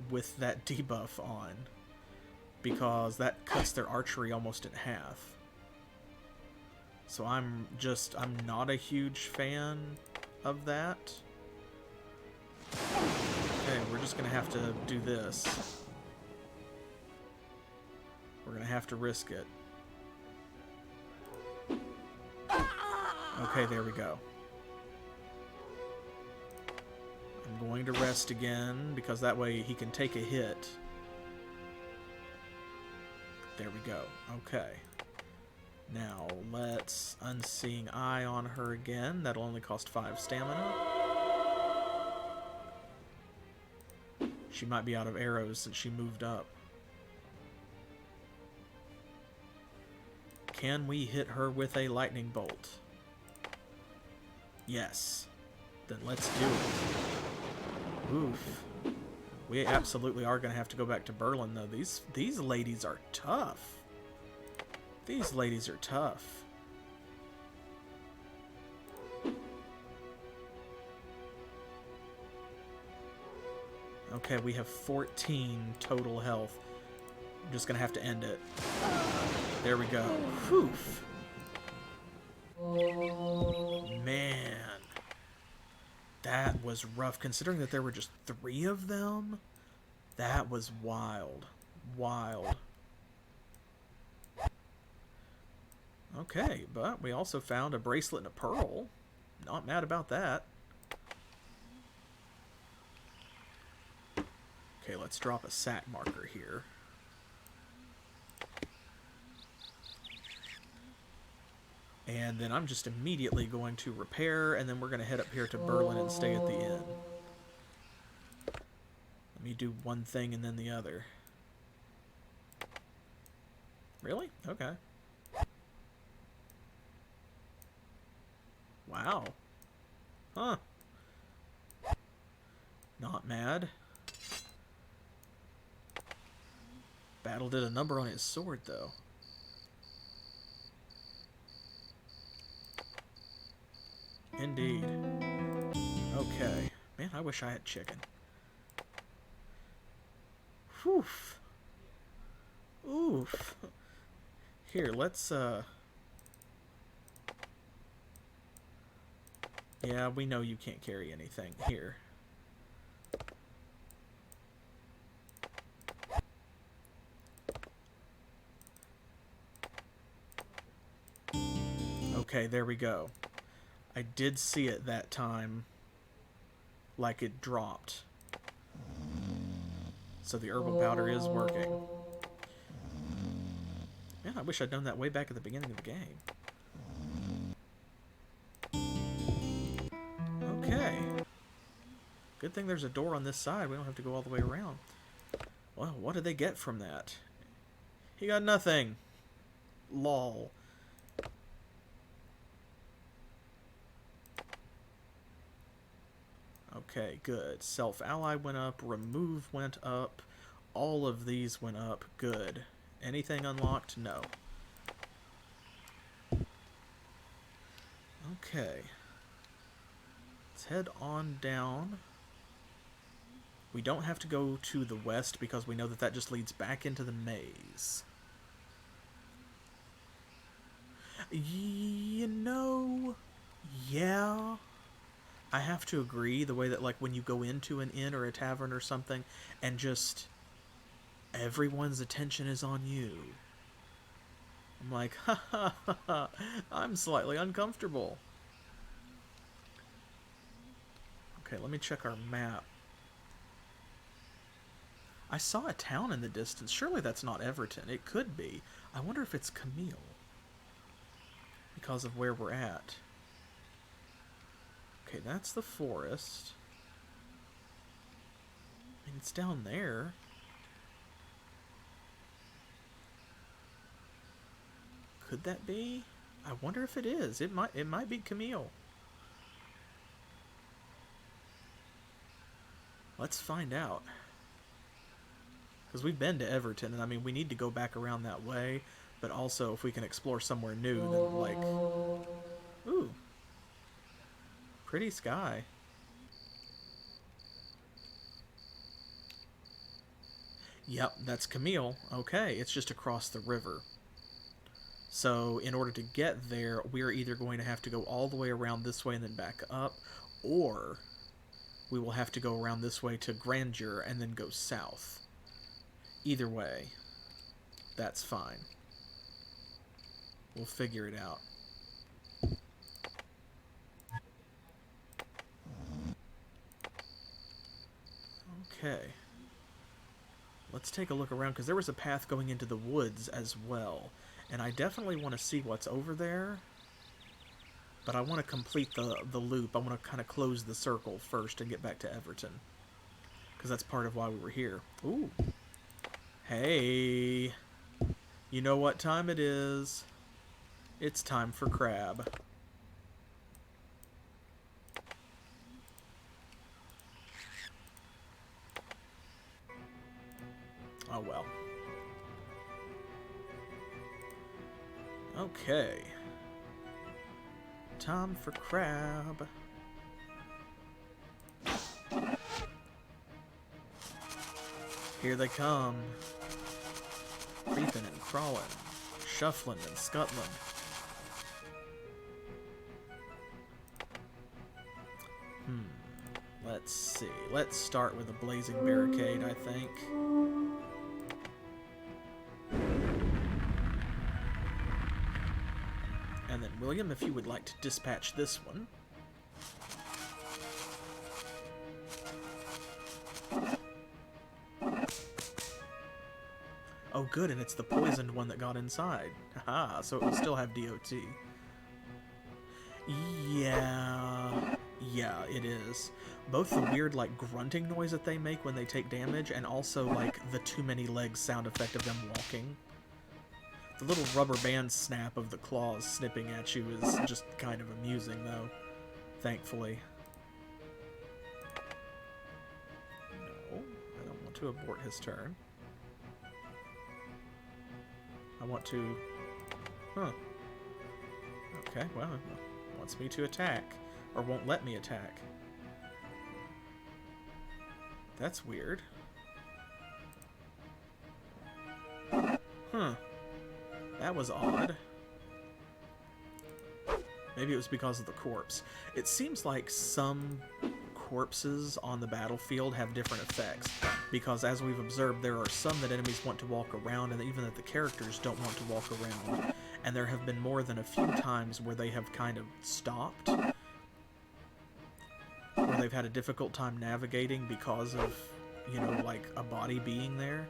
S1: with that debuff on, because that cuts their archery almost in half. So I'm not a huge fan of that. Okay, we're just gonna have to do this. We're gonna have to risk it. Okay, there we go. I'm going to rest again, because that way he can take a hit. There we go. Okay. Now, let's Unseeing Eye on her again. That'll only cost 5 stamina. She might be out of arrows since she moved up. Can we hit her with a lightning bolt? Yes. Then let's do it. Oof. We absolutely are going to have to go back to Berlin, though. These ladies are tough. These ladies are tough. Okay, we have 14 total health. I'm just going to have to end it. There we go. Whew. Man. That was rough. Considering that there were just 3 of them, that was wild. Wild. Okay, but we also found a bracelet and a pearl. Not mad about that. Okay, let's drop a sack marker here. And then I'm just immediately going to repair, and then we're going to head up here to Berlin and stay at the inn. Let me do one thing and then the other. Really? Okay. Wow. Huh. Not mad. Battle did a number on his sword, though. Indeed. Okay. Man, I wish I had chicken. Whew. Oof. Here, let's, yeah, we know you can't carry anything. Here. Okay, there we go. I did see it that time, like it dropped. So the herbal powder is working. Man, I wish I'd done that way back at the beginning of the game. Okay. Good thing there's a door on this side. We don't have to go all the way around. Well, what did they get from that? He got nothing. Lol. Okay, good. Self-ally went up. Remove went up. All of these went up. Good. Anything unlocked? No. Okay. Let's head on down. We don't have to go to the west because we know that that just leads back into the maze. You know, yeah. I have to agree, the way that, like, when you go into an inn or a tavern or something, and just everyone's attention is on you. I'm like, ha ha ha ha, I'm slightly uncomfortable. Okay, let me check our map. I saw a town in the distance. Surely that's not Everton. It could be. I wonder if it's Camille. Because of where we're at. Okay, that's the forest. I mean, it's down there. Could that be? I wonder if it is. It might be Camille. Let's find out. Because we've been to Everton, and I mean, we need to go back around that way. But also, if we can explore somewhere new, then, like... Ooh. Pretty sky. Yep, that's Camille. Okay, it's just across the river. So in order to get there, we're either going to have to go all the way around this way and then back up, or we will have to go around this way to Grandeur and then go south. Either way, that's fine. We'll figure it out. Okay. Let's take a look around, because there was a path going into the woods as well. And I definitely want to see what's over there. But I want to complete the loop. I want to kind of close the circle first and get back to Everton. Because that's part of why we were here. Ooh. Hey. You know what time it is. It's time for crab. Oh well. Okay. Time for crab. Here they come. Creeping and crawling. Shuffling and scuttling. Let's see. Let's start with a blazing barricade, I think. And then, William, if you would like to dispatch this one. Oh, good, and it's the poisoned one that got inside. Haha, so it will still have DOT. Yeah, it is. Both the weird, like, grunting noise that they make when they take damage, and also, like, the too many legs sound effect of them walking. The little rubber band snap of the claws snipping at you is just kind of amusing, though. Thankfully. No, I don't want to abort his turn. I want to... Huh. Okay, well, it wants me to attack. Or won't let me attack. That's weird. Huh. That was odd. Maybe it was because of the corpse. It seems like some corpses on the battlefield have different effects. Because as we've observed, there are some that enemies want to walk around, and even that the characters don't want to walk around. And there have been more than a few times where they have kind of stopped. Where they've had a difficult time navigating because of, you know, like a body being there.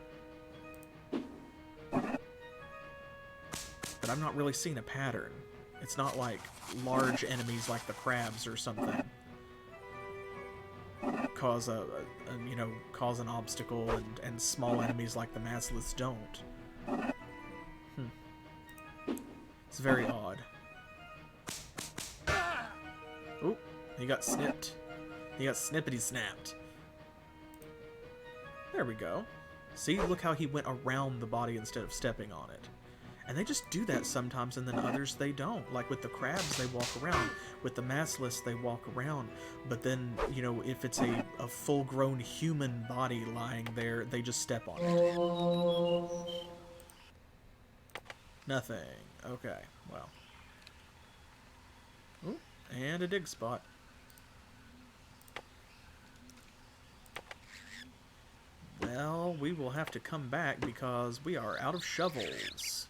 S1: But I'm not really seeing a pattern. It's not like large enemies like the crabs or something cause cause an obstacle, and small enemies like the massless don't. It's very odd. Oh, he got snipped. He got snippety snapped. There we go. See, look how he went around the body instead of stepping on it. And they just do that sometimes, and then others they don't. Like with the crabs, they walk around. With the massless, they walk around. But then, you know, if it's a full-grown human body lying there, they just step on it. Nothing. Okay, well. Ooh, and a dig spot. Well, we will have to come back because we are out of shovels.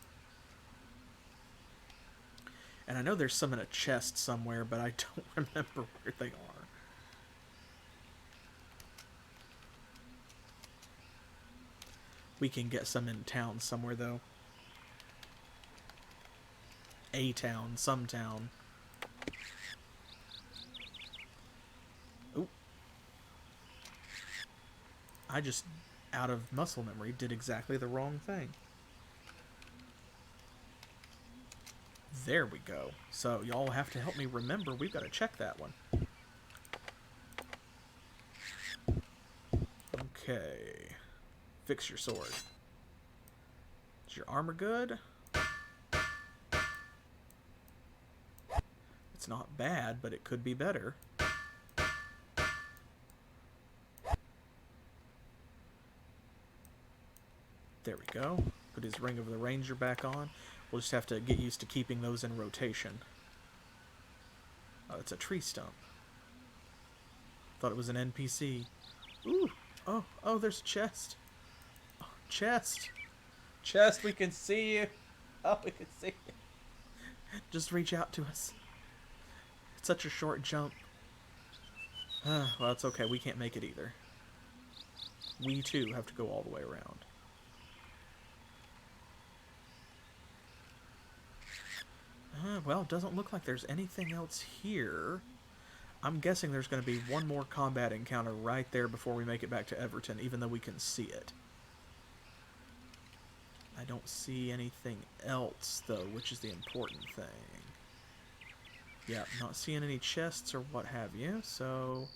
S1: And I know there's some in a chest somewhere, but I don't remember where they are. We can get some in town somewhere, though. A town, some town. Oop. I just, out of muscle memory, did exactly the wrong thing. There we go. So y'all have to help me remember we've got to check that one. Okay. Fix your sword. Is your armor good? It's not bad, but it could be better. go. Put his Ring of the Ranger back on. We'll just have to get used to keeping those in rotation. Oh, it's a tree stump. Thought it was an NPC. Ooh! Oh, there's a chest. Oh, chest! Chest, we can see you! Oh, we can see you. Just reach out to us. It's such a short jump. Well, it's okay. We can't make it either. We, too, have to go all the way around. Well, it doesn't look like there's anything else here. I'm guessing there's going to be one more combat encounter right there before we make it back to Everton, even though we can see it. I don't see anything else, though, which is the important thing. Yeah, not seeing any chests or what have you, so...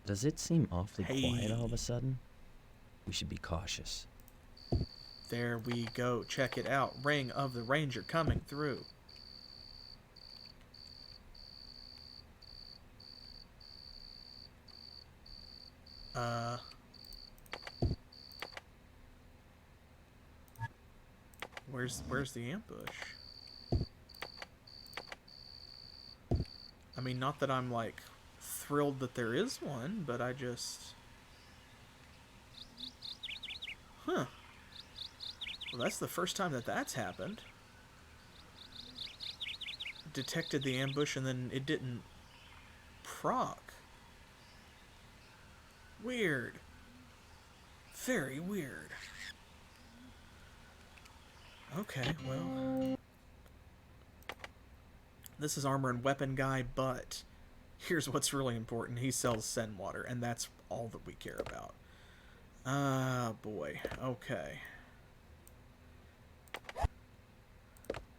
S2: Does it seem awfully quiet all of a sudden? We should be cautious.
S1: There we go. Check it out. Ring of the Ranger coming through. Where's the ambush? I mean, not that I'm, like, thrilled that there is one, but I just... Huh. Well, that's the first time that that's happened. Detected the ambush and then it didn't proc. Weird. Very weird. Okay, well... This is armor and weapon guy, but here's what's really important. He sells send water, and that's all that we care about. Ah, boy. Okay.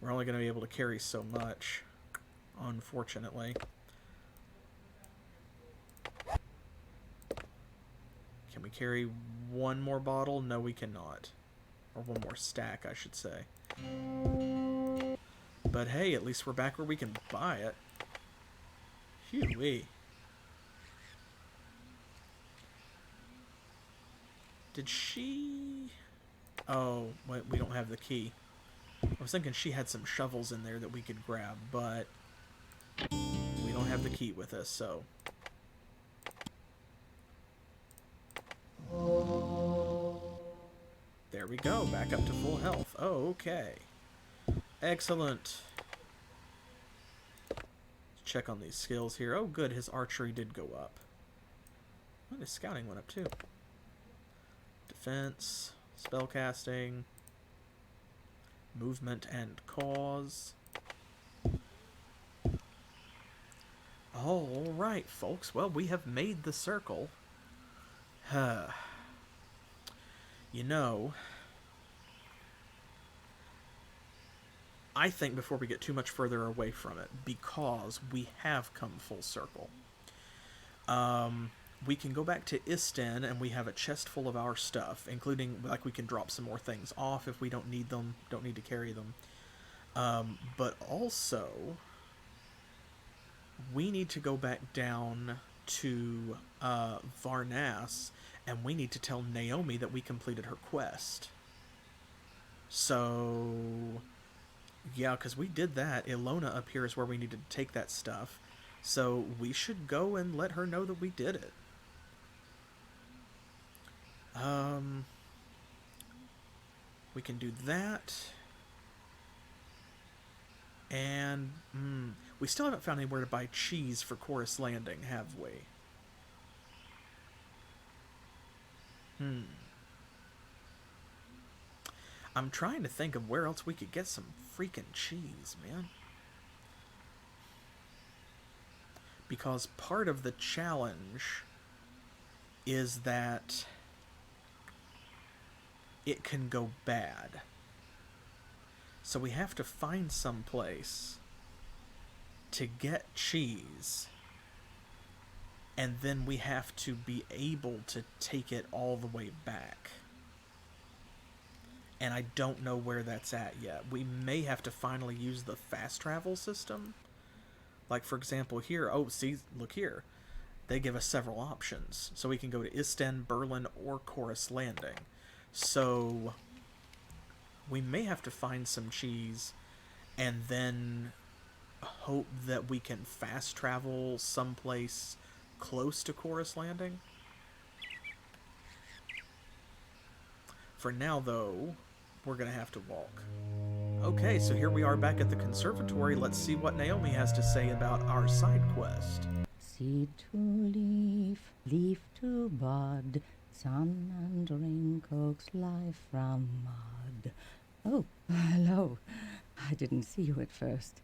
S1: We're only going to be able to carry so much, unfortunately. Can we carry one more bottle? No, we cannot. Or one more stack, I should say. But hey, at least we're back where we can buy it. Phew-wee. Did she... Oh, wait, we don't have the key. I was thinking she had some shovels in there that we could grab, but we don't have the key with us, so... There we go, back up to full health. Oh, okay. Excellent. Let's check on these skills here. Oh, good, his archery did go up. Oh, his scouting went up, too. Defense, spellcasting, movement and cause. All right, folks. Well, we have made the circle. You know, I think before we get too much further away from it, because we have come full circle, we can go back to Isten and we have a chest full of our stuff, including, like, we can drop some more things off if we don't need them, don't need to carry them. But also, we need to go back down to Varnas, and we need to tell Naomi that we completed her quest. So, yeah, because we did that. Ilona up here is where we need to take that stuff. So we should go and let her know that we did it. We can do that. And we still haven't found anywhere to buy cheese for Chorus Landing, have we? I'm trying to think of where else we could get some freaking cheese, man. Because part of the challenge is that it can go bad. So we have to find some place to get cheese, and then we have to be able to take it all the way back. And I don't know where that's at yet. We may have to finally use the fast travel system. Like, for example, here, oh, see, look here. They give us several options. So we can go to Isten, Berlin, or Chorus Landing. So we may have to find some cheese and then hope that we can fast travel someplace close to Chorus Landing. For now, though, we're going to have to walk. Okay, so here we are back at the conservatory. Let's see what Naomi has to say about our side quest.
S3: Seed to leaf, leaf to bud, sun and rain coax life from mud. Oh, hello. I didn't see you at first.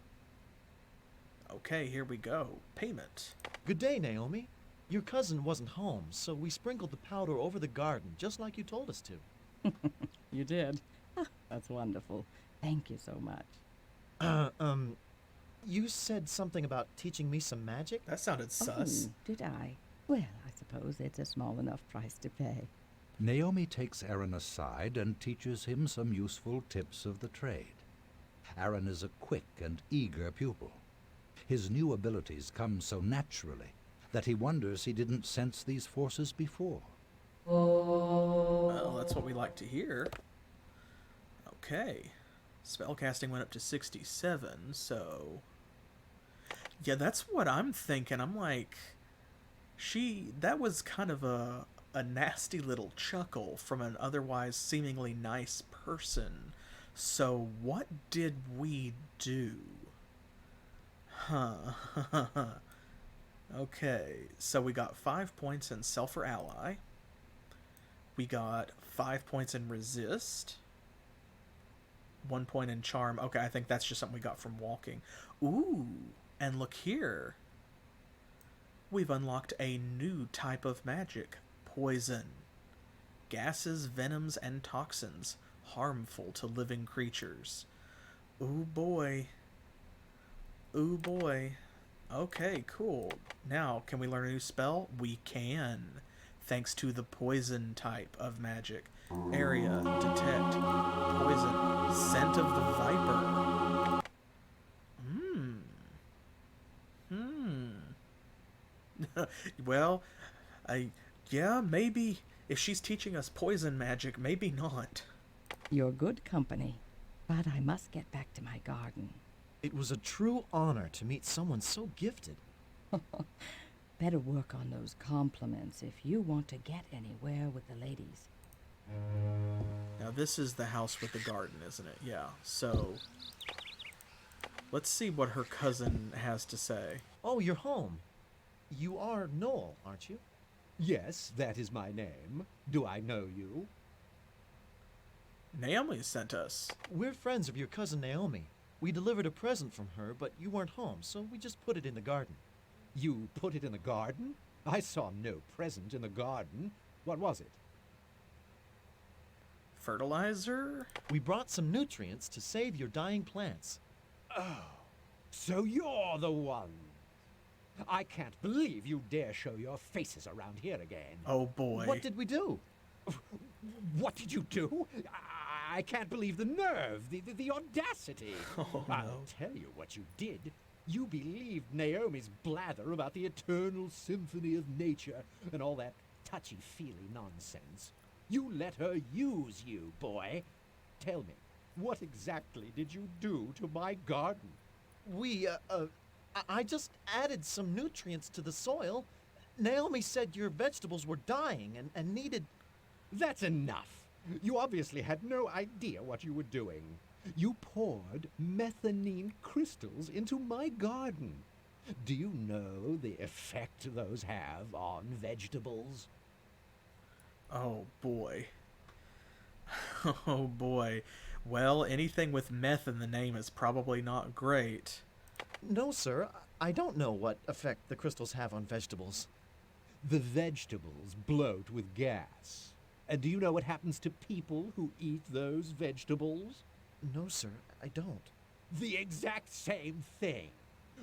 S1: Okay, here we go. Payment.
S4: Good day, Naomi. Your cousin wasn't home, so we sprinkled the powder over the garden, just like you told us to.
S3: You did? Ah, that's wonderful. Thank you so much.
S4: You said something about teaching me some magic?
S1: That sounded sus.
S3: Oh, did I? Well, I suppose it's a small enough price to pay.
S5: Naomi takes Aaron aside and teaches him some useful tips of the trade. Aaron is a quick and eager pupil. His new abilities come so naturally that he wonders he didn't sense these forces before.
S1: Well, that's what we like to hear. Okay. Spellcasting went up to 67, so... Yeah, that's what I'm thinking. I'm like... That was kind of a nasty little chuckle from an otherwise seemingly nice person. So what did we do? Huh. Okay, so we got 5 points in Self or Ally. We got 5 points in Resist. 1 point in Charm. Okay, I think that's just something we got from walking. Ooh, and look here. We've unlocked a new type of magic. Poison. Gases, venoms, and toxins harmful to living creatures. Ooh boy. Ooh boy. Okay, cool. Now, can we learn a new spell? We can. Thanks to the poison type of magic. Area, detect, poison, scent of the viper. Well, yeah, maybe if she's teaching us poison magic, maybe not.
S3: You're good company, but I must get back to my garden.
S4: It was a true honor to meet someone so gifted.
S3: Better work on those compliments if you want to get anywhere with the ladies.
S1: Now this is the house with the garden, isn't it? Yeah, so... Let's see what her cousin has to say.
S4: Oh, you're home. You are Noel, aren't you?
S6: Yes, that is my name. Do I know you?
S1: Naomi sent us.
S4: We're friends of your cousin Naomi. We delivered a present from her, but you weren't home, so we just put it in the garden.
S6: You put it in the garden? I saw no present in the garden. What was it?
S1: Fertilizer?
S4: We brought some nutrients to save your dying plants.
S6: Oh, so you're the one. I can't believe you dare show your faces around here again.
S1: Oh boy.
S4: What did we do?
S6: What did you do? I can't believe the nerve, the audacity.
S1: Oh,
S6: I'll
S1: no.
S6: tell you what you did. You believed Naomi's blather about the eternal symphony of nature and all that touchy-feely nonsense. You let her use you, boy. Tell me, what exactly did you do to my garden?
S4: I just added some nutrients to the soil. Naomi said your vegetables were dying and needed...
S6: That's enough. You obviously had no idea what you were doing. You poured methanine crystals into my garden. Do you know the effect those have on vegetables?
S1: Oh boy. Oh boy. Well, anything with meth in the name is probably not great.
S4: No, sir. I don't know what effect the crystals have on vegetables.
S6: The vegetables bloat with gas. And do you know what happens to people who eat those vegetables?
S4: No, sir. I don't.
S6: The exact same thing.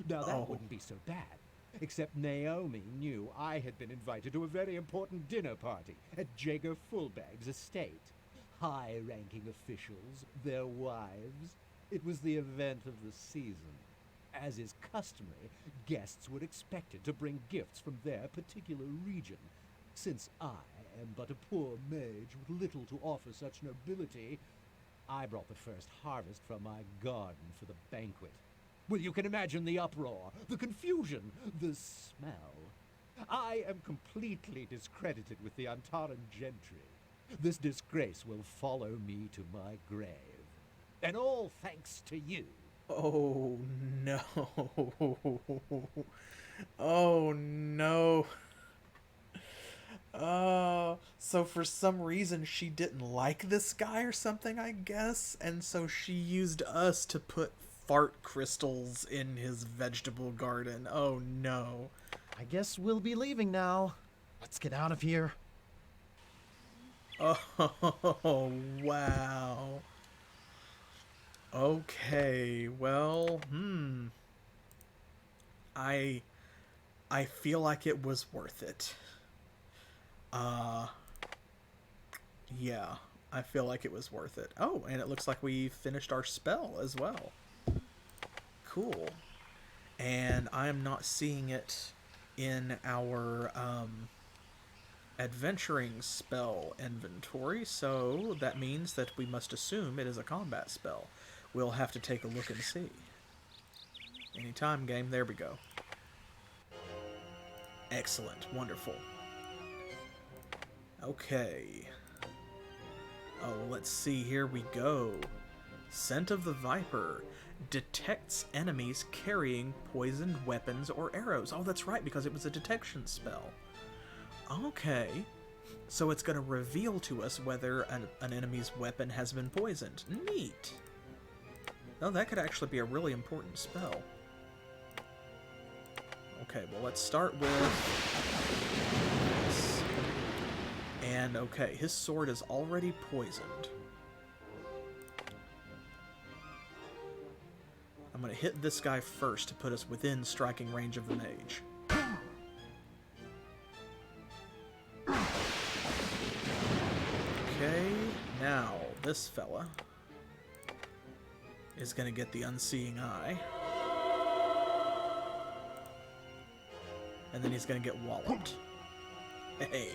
S6: Now that
S1: Oh.
S6: wouldn't be so bad. Except Naomi knew I had been invited to a very important dinner party at Jager Fullbag's estate. High-ranking officials, their wives. It was the event of the season. As is customary, guests were expected to bring gifts from their particular region. Since I am but a poor mage with little to offer such nobility. I brought the first harvest from my garden for the banquet. Well, you can imagine the uproar, the confusion, the smell. I am completely discredited with the Antaran gentry. This disgrace will follow me to my grave. And all thanks to you.
S1: Oh no. Oh no. So for some reason she didn't like this guy or something, I guess, and so she used us to put fart crystals in his vegetable garden. Oh no.
S4: I guess we'll be leaving now. Let's get out of here.
S1: Oh, wow. Okay, well, I feel like it was worth it. Yeah, I feel like it was worth it. Oh, and it looks like we finished our spell as well. Cool. And I'm not seeing it in our, adventuring spell inventory, so that means that we must assume it is a combat spell. We'll have to take a look and see. Anytime, game. There we go. Excellent. Wonderful. Okay. Oh, let's see. Here we go. Scent of the Viper. Detects enemies carrying poisoned weapons or arrows. Oh, that's right, because it was a detection spell. Okay. So it's going to reveal to us whether an enemy's weapon has been poisoned. Neat. Oh, that could actually be a really important spell. Okay, well, let's start with this. And, okay, his sword is already poisoned. I'm going to hit this guy first to put us within striking range of the mage. Okay, now this fella is going to get the Unseeing Eye. And then he's going to get walloped. Hey,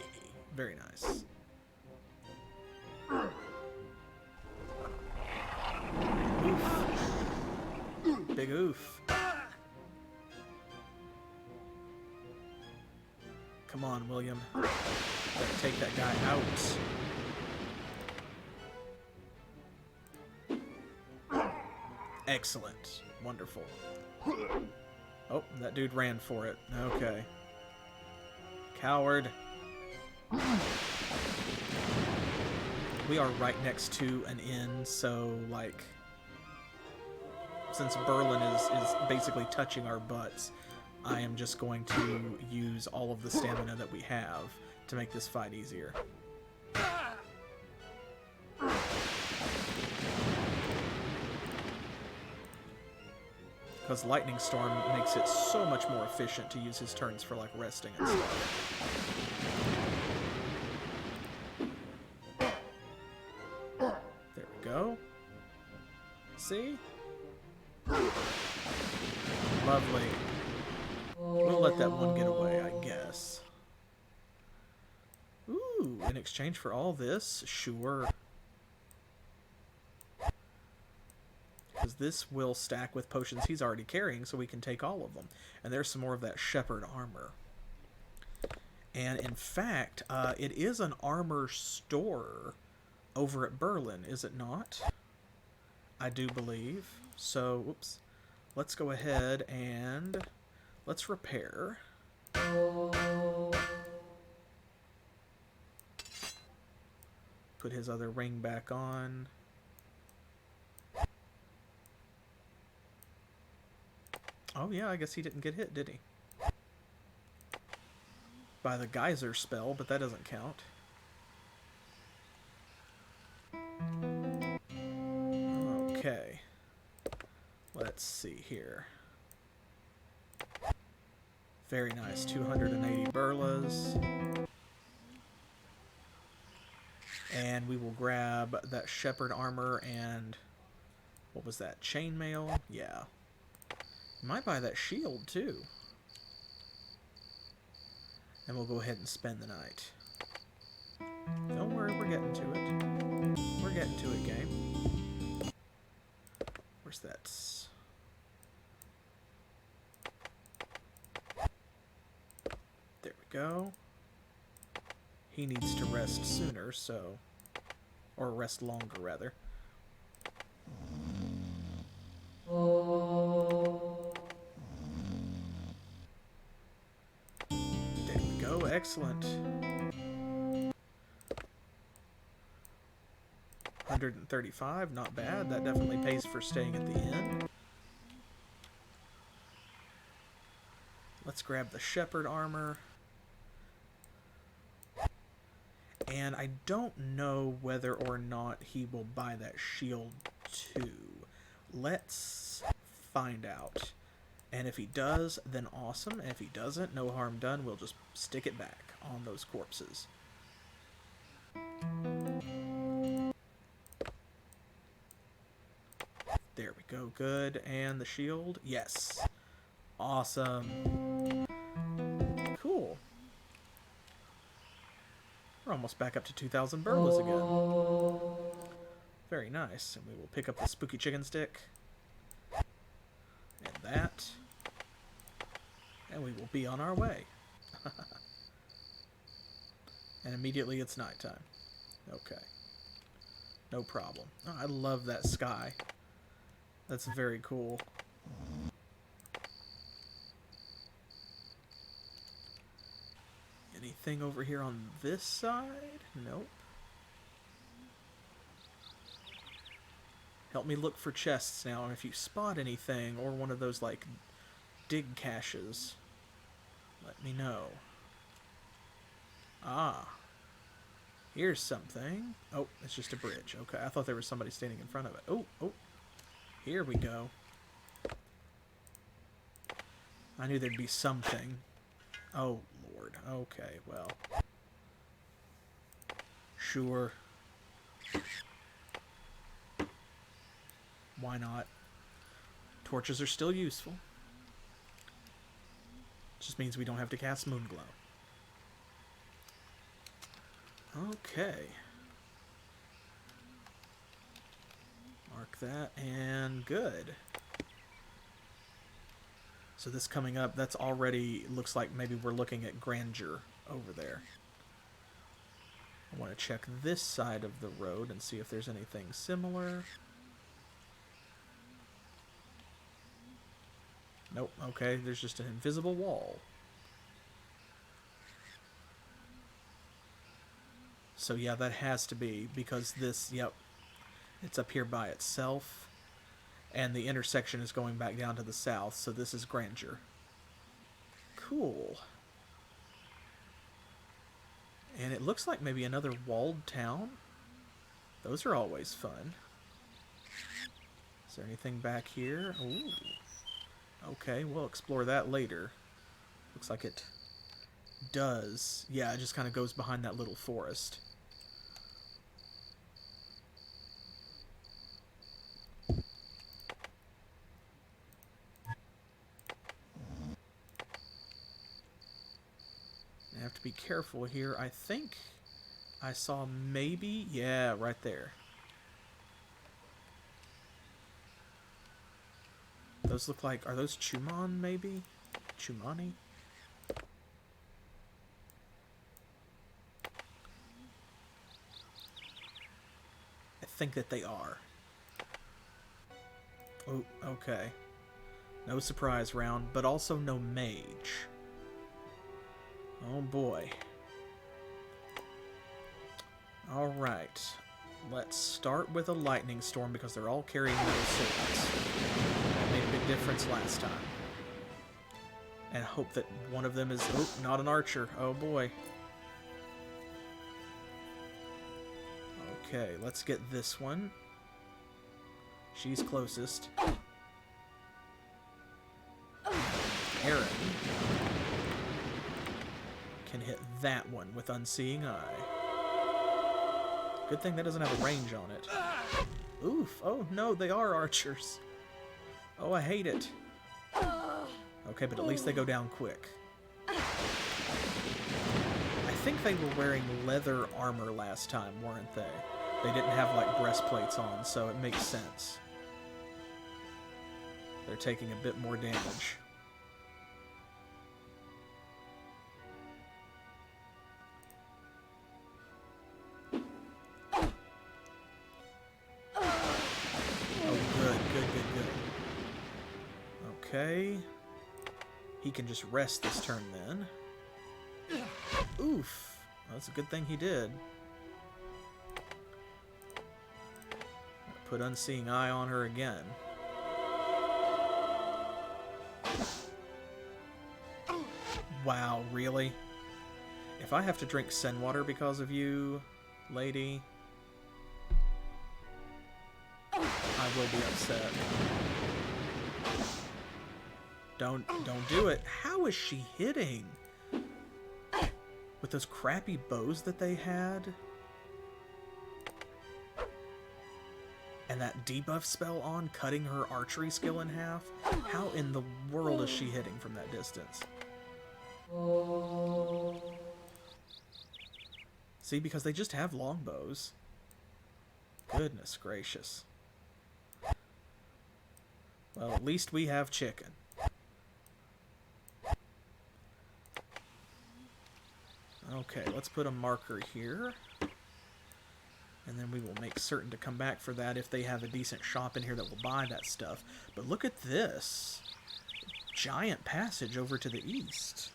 S1: very nice. Oof. Big oof. Come on, William. Gotta take that guy out. Excellent. Wonderful. Oh, that dude ran for it. Okay. Coward. We are right next to an inn, so, like, since Berlin is basically touching our butts, I am just going to use all of the stamina that we have to make this fight easier. Because Lightning Storm makes it so much more efficient to use his turns for, like, resting and stuff. There we go. See? Lovely. We'll let that one get away, I guess. Ooh, in exchange for all this? Sure. Because this will stack with potions he's already carrying, so we can take all of them. And there's some more of that shepherd armor. And in fact, it is an armor store over at Berlin, is it not? I do believe. So, whoops. Let's go ahead and let's repair. Put his other ring back on. Oh yeah, I guess he didn't get hit, did he? By the geyser spell, but that doesn't count. Okay. Let's see here. Very nice. 280 burlas. And we will grab that shepherd armor and... what was that? Chainmail? Yeah. Might buy that shield, too. And we'll go ahead and spend the night. Don't worry, we're getting to it. We're getting to it, game. Where's that? There we go. He needs to rest sooner, so... Or rest longer, rather. There we go, excellent. 135, not bad. That definitely pays for staying at the inn. Let's grab the shepherd armor. And I don't know whether or not he will buy that shield too. Let's find out. And if he does, then awesome. And if he doesn't, no harm done. We'll just stick it back on those corpses. There we go. Good. And the shield? Yes. Awesome. Cool. We're almost back up to 2,000 burlas again. Very nice. And we will pick up the spooky chicken stick. And that. And we will be on our way. And immediately it's nighttime. Okay. No problem. Oh, I love that sky. That's very cool. Anything over here on this side? Nope. Help me look for chests now, and if you spot anything, or one of those, like, dig caches, let me know. Ah. Here's something. Oh, it's just a bridge. Okay, I thought there was somebody standing in front of it. Oh, oh. Here we go. I knew there'd be something. Oh, Lord. Okay, well. Sure. Why not? Torches are still useful. Just means we don't have to cast Moonglow. Okay. Mark that, and good. So this coming up, that's already, looks like maybe we're looking at Grandeur over there. I want to check this side of the road and see if there's anything similar. Nope, okay, there's just an invisible wall. So yeah, that has to be, because this, yep, it's up here by itself. And the intersection is going back down to the south, so this is Grandeur. Cool. And it looks like maybe another walled town. Those are always fun. Is there anything back here? Ooh. Okay, we'll explore that later. Looks like it does. Yeah, it just kind of goes behind that little forest. I have to be careful here. I think I saw maybe, yeah, right there. Those look like, are those Chumon maybe? Chumani? I think that they are. Oh, okay. No surprise round, but also no mage. Oh boy. Alright. Let's start with a lightning storm because they're all carrying metal swords. That made a big difference last time. And hope that one of them is... Oh, not an archer. Oh boy. Okay, let's get this one. She's closest. Aaron can hit that one with Unseeing Eye. Good thing that doesn't have a range on it. Oof. Oh, no, they are archers. Oh, I hate it. Okay, but at least they go down quick. I think they were wearing leather armor last time, weren't they? They didn't have, like, breastplates on, so it makes sense. They're taking a bit more damage. Okay. He can just rest this turn then. Oof. That's a good thing he did. Put Unseeing Eye on her again. Wow, really? If I have to drink Sen water because of you, lady, I will be upset. Don't do it. How is she hitting? With those crappy bows that they had? And that debuff spell on, cutting her archery skill in half? How in the world is she hitting from that distance? See, because they just have longbows. Goodness gracious. Well, at least we have chicken. Okay, let's put a marker here. And then we will make certain to come back for that if they have a decent shop in here that will buy that stuff. But look at this. Giant passage over to the east.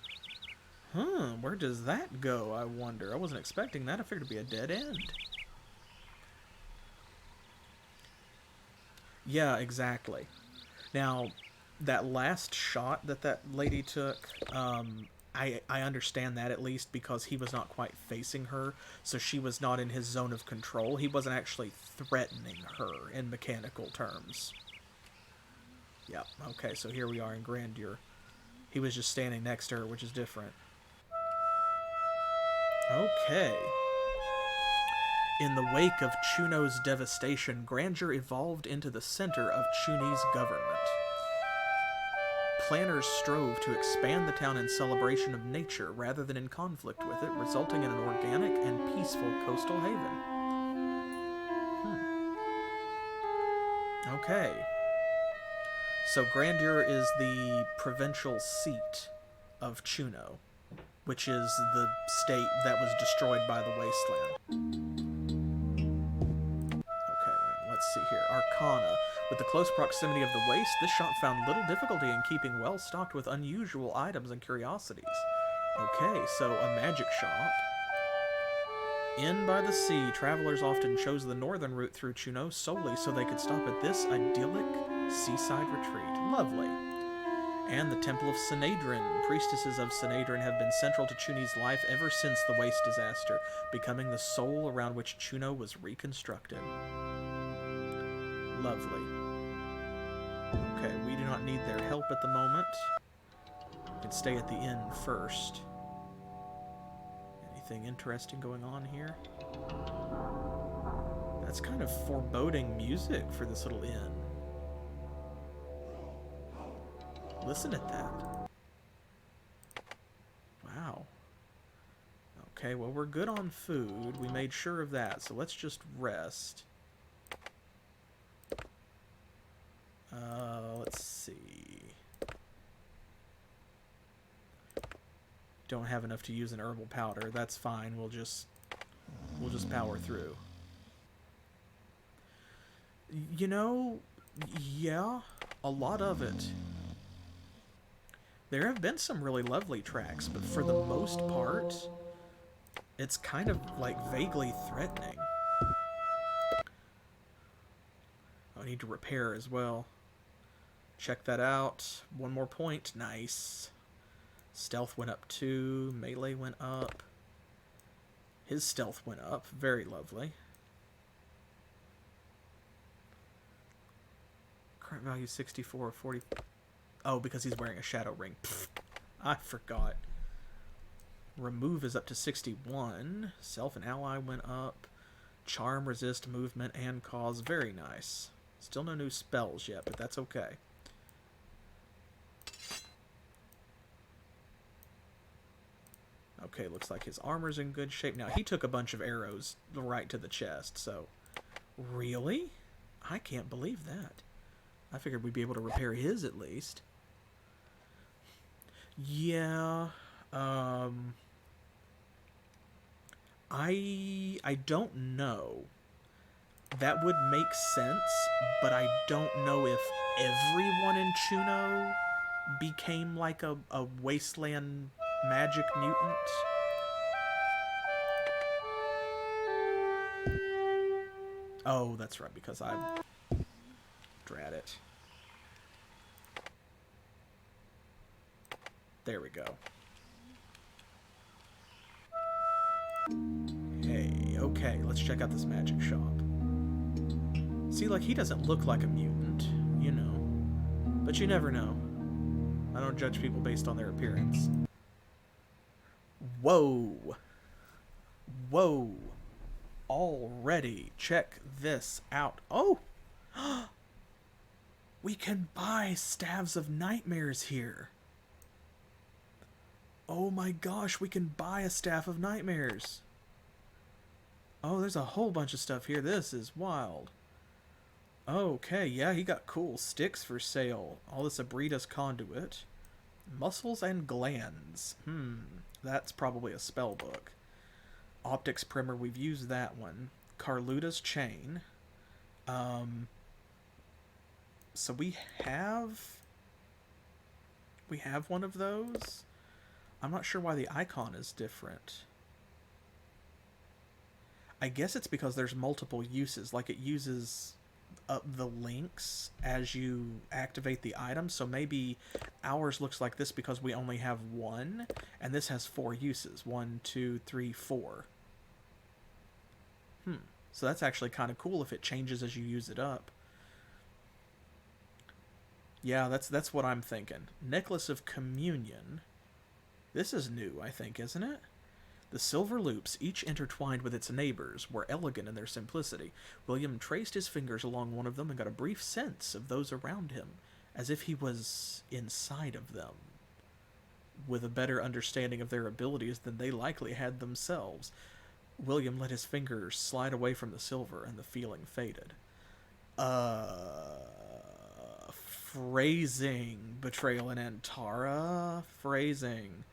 S1: Where does that go, I wonder? I wasn't expecting that. I figured it'd be a dead end. Yeah, exactly. Now, that last shot that lady took, I understand that at least because he was not quite facing her, so she was not in his zone of control. He wasn't actually threatening her in mechanical terms. Yep, okay, so here we are in Grandeur. He was just standing next to her, which is different. Okay. In the wake of Chuno's devastation, Grandeur evolved into the center of Chuni's government. Planners strove to expand the town in celebration of nature rather than in conflict with it, resulting in an organic and peaceful coastal haven. Okay. So Grandeur is the provincial seat of Chuno, which is the state that was destroyed by the wasteland. Okay, let's see here. Arcana. With the close proximity of the waste, this shop found little difficulty in keeping well stocked with unusual items and curiosities. Okay, so a magic shop. In by the sea, travelers often chose the northern route through Chuno solely so they could stop at this idyllic seaside retreat. Lovely. And the Temple of Sinadrin. Priestesses of Sinadrin have been central to Chuni's life ever since the waste disaster, becoming the soul around which Chuno was reconstructed. Lovely. Okay, we do not need their help at the moment. We can stay at the inn first. Anything interesting going on here? That's kind of foreboding music for this little inn. Listen at that. Wow. Okay, well, we're good on food. We made sure of that, so let's just rest. Let's see. Don't have enough to use an herbal powder. That's fine. We'll just power through. You know, yeah, a lot of it. There have been some really lovely tracks, but for the most part, it's kind of like vaguely threatening. I need to repair as well. Check that out. One more point. Nice. Stealth went up 2. Melee went up. His stealth went up. Very lovely. Current value 64, 40. Oh, because he's wearing a shadow ring. Pfft, I forgot. Remove is up to 61. Self and ally went up. Charm, resist, movement, and cause. Very nice. Still no new spells yet, but that's okay. Okay, Okay, looks like his armor's in good shape. Now, he took a bunch of arrows right to the chest, so... Really? I can't believe that. I figured we'd be able to repair his at least. Yeah, I don't know. That would make sense, but I don't know if everyone in Chuno became like a wasteland magic mutant. Oh, that's right, because I... Drat it. There we go. Hey, okay, let's check out this magic shop. See, like, he doesn't look like a mutant, you know. But you never know. I don't judge people based on their appearance. Whoa. Whoa. Already. Check this out. Oh! We can buy Staves of Nightmares here. Oh my gosh, we can buy a Staff of Nightmares. Oh, there's a whole bunch of stuff here. This is wild. Okay, yeah, he got cool sticks for sale. All this Abrida's conduit. Muscles and glands. That's probably a spell book. Optics primer, we've used that one. Carluta's chain. So we have one of those. I'm not sure why the icon is different. I guess it's because there's multiple uses. Like, it uses up the links as you activate the item. So maybe ours looks like this because we only have one, and this has 4 uses. 1, 2, 3, 4. So that's actually kind of cool if it changes as you use it up. Yeah, that's what I'm thinking. Necklace of Communion. This is new, I think, isn't it? The silver loops, each intertwined with its neighbors, were elegant in their simplicity. William traced his fingers along one of them and got a brief sense of those around him, as if he was inside of them, with a better understanding of their abilities than they likely had themselves. William let his fingers slide away from the silver, and the feeling faded. Phrasing. Betrayal in Antara. Phrasing.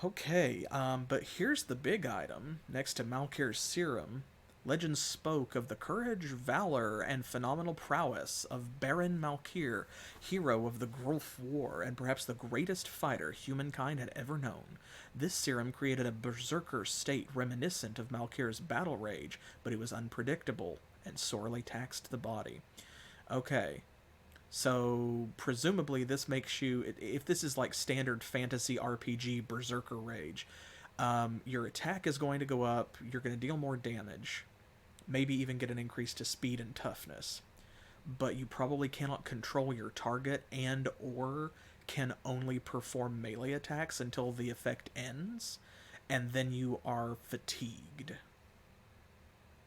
S1: Okay, but here's the big item. Next to Malkir's serum, legends spoke of the courage, valor, and phenomenal prowess of Baron Malkir, hero of the Gulf War, and perhaps the greatest fighter humankind had ever known. This serum created a berserker state reminiscent of Malkir's battle rage, but it was unpredictable and sorely taxed the body. Okay. So, presumably this makes you, if this is like standard fantasy RPG berserker rage, your attack is going to go up, you're going to deal more damage, maybe even get an increase to speed and toughness, but you probably cannot control your target and or can only perform melee attacks until the effect ends, and then you are fatigued.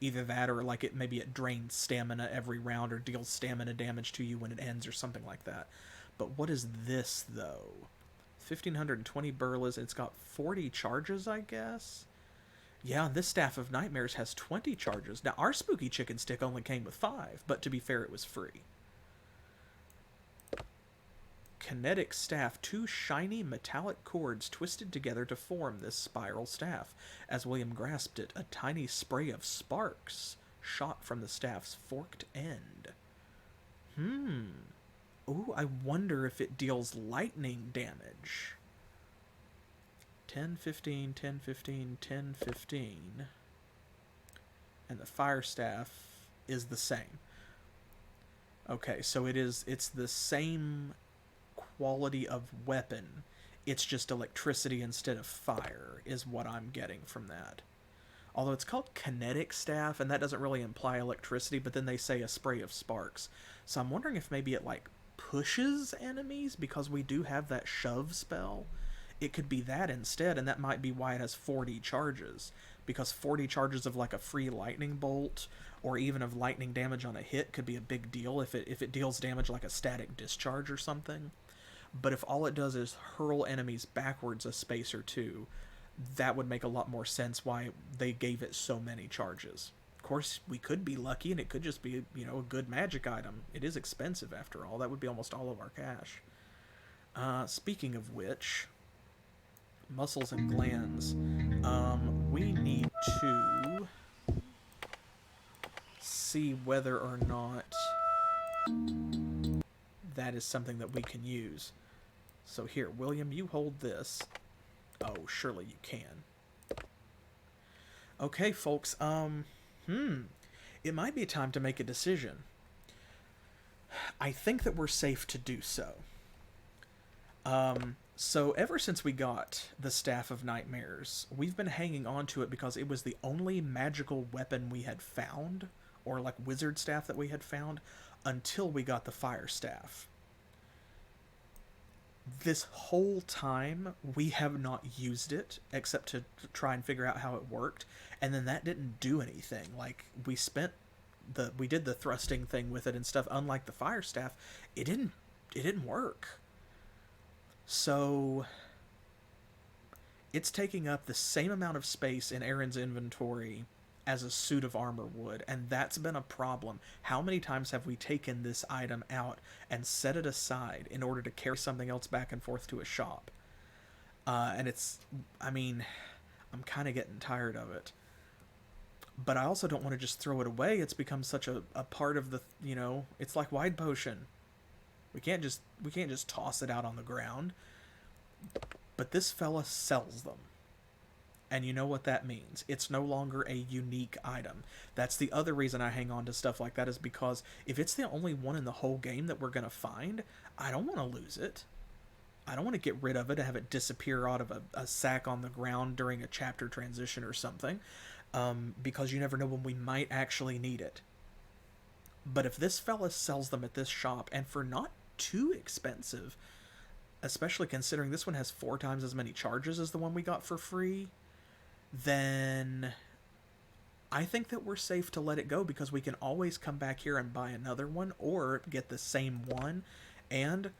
S1: Either that or like maybe it drains stamina every round or deals stamina damage to you when it ends or something like that. But what is this, though? 1,520 burlas. It's got 40 charges, I guess? Yeah, this Staff of Nightmares has 20 charges. Now, our Spooky Chicken Stick only came with 5, but to be fair, it was free. Kinetic staff, 2 shiny metallic cords twisted together to form this spiral staff. As William grasped it, a tiny spray of sparks shot from the staff's forked end. Ooh, I wonder if it deals lightning damage. 10, 15, 10, 15, 10, 15. And the fire staff is the same. Okay, so it's the same quality of weapon. It's just electricity instead of fire is what I'm getting from that. Although it's called kinetic staff, and that doesn't really imply electricity, but then they say a spray of sparks. So I'm wondering if maybe it like pushes enemies because we do have that shove spell. It could be that instead, and that might be why it has 40 charges. Because 40 charges of like a free lightning bolt or even of lightning damage on a hit could be a big deal if it deals damage like a static discharge or something. But if all it does is hurl enemies backwards a space or two, that would make a lot more sense why they gave it so many charges. Of course, we could be lucky and it could just be, you know, a good magic item. It is expensive after all. That would be almost all of our cash. Speaking of which, muscles and glands. We need to see whether or not that is something that we can use. So here, William, you hold this. Oh, surely you can. Okay, folks, it might be time to make a decision. I think that we're safe to do so. So ever since we got the Staff of Nightmares, we've been hanging on to it because it was the only magical weapon we had found, or like wizard staff that we had found, until we got the Fire Staff. This whole time, we have not used it, except to try and figure out how it worked, and then that didn't do anything. Like, we did the thrusting thing with it and stuff, unlike the Fire Staff, it didn't work. So, it's taking up the same amount of space in Aaron's inventory as a suit of armor would, and that's been a problem. How many times have we taken this item out and set it aside in order to carry something else back and forth to a shop? And I'm kind of getting tired of it. But I also don't want to just throw it away. It's become such a part of the, you know, it's like Wide Potion. We can't just toss it out on the ground. But this fella sells them. And you know what that means. It's no longer a unique item. That's the other reason I hang on to stuff like that, is because if it's the only one in the whole game that we're going to find, I don't want to lose it. I don't want to get rid of it and have it disappear out of a sack on the ground during a chapter transition or something, because you never know when we might actually need it. But if this fella sells them at this shop, and for not too expensive, especially considering this one has 4 times as many charges as the one we got for free, then I think that we're safe to let it go, because we can always come back here and buy another one, or get the same one, and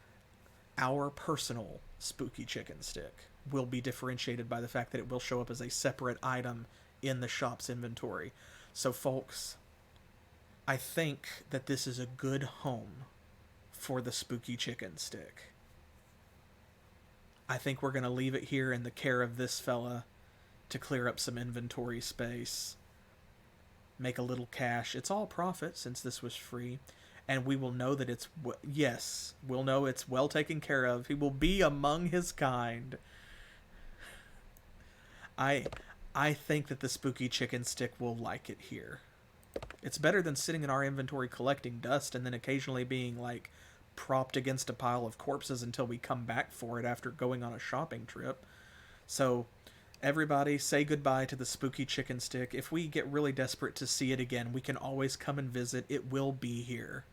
S1: our personal spooky chicken stick will be differentiated by the fact that it will show up as a separate item in the shop's inventory. So folks, I think that this is a good home for the spooky chicken stick. I think we're going to leave it here in the care of this fella to clear up some inventory space, make a little cash. It's all profit since this was free, and we will know that it's, yes, we'll know it's well taken care of. He will be among his kind. I think that the spooky chicken stick will like it here. It's better than sitting in our inventory collecting dust and then occasionally being, like, propped against a pile of corpses until we come back for it after going on a shopping trip. So, everybody, say goodbye to the spooky chicken stick. If we get really desperate to see it again, we can always come and visit. It will be here.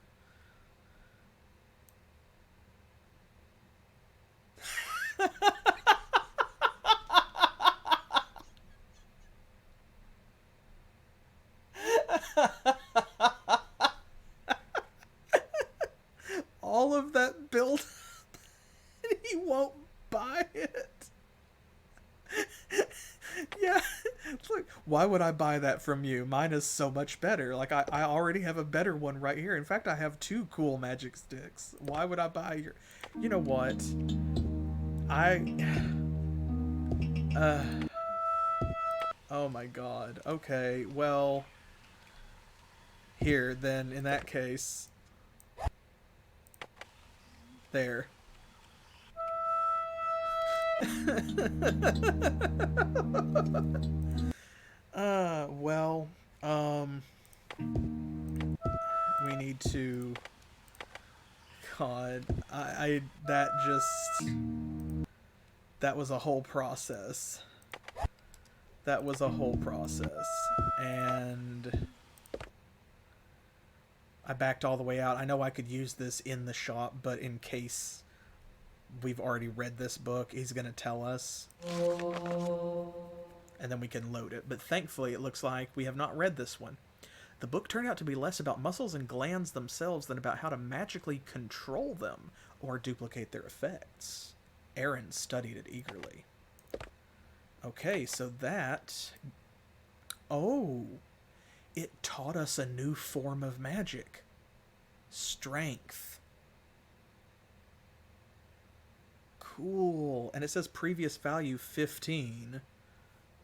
S1: All of that build and he won't buy it. Yeah, look, why would I buy that from you? Mine is so much better. Like, I already have a better one right here. In fact, I have 2 cool magic sticks. Why would I buy your... You know what? Oh my god. Okay, well... Here, then, in that case... There. We need to... God, that was a whole process. That was a whole process. And... I backed all the way out. I know I could use this in the shop, but in case we've already read this book, he's going to tell us. And then we can load it. But thankfully, it looks like we have not read this one. The book turned out to be less about muscles and glands themselves than about how to magically control them or duplicate their effects. Aaron studied it eagerly. Okay, so that... Oh, it taught us a new form of magic. Strength. Cool. And it says previous value 15,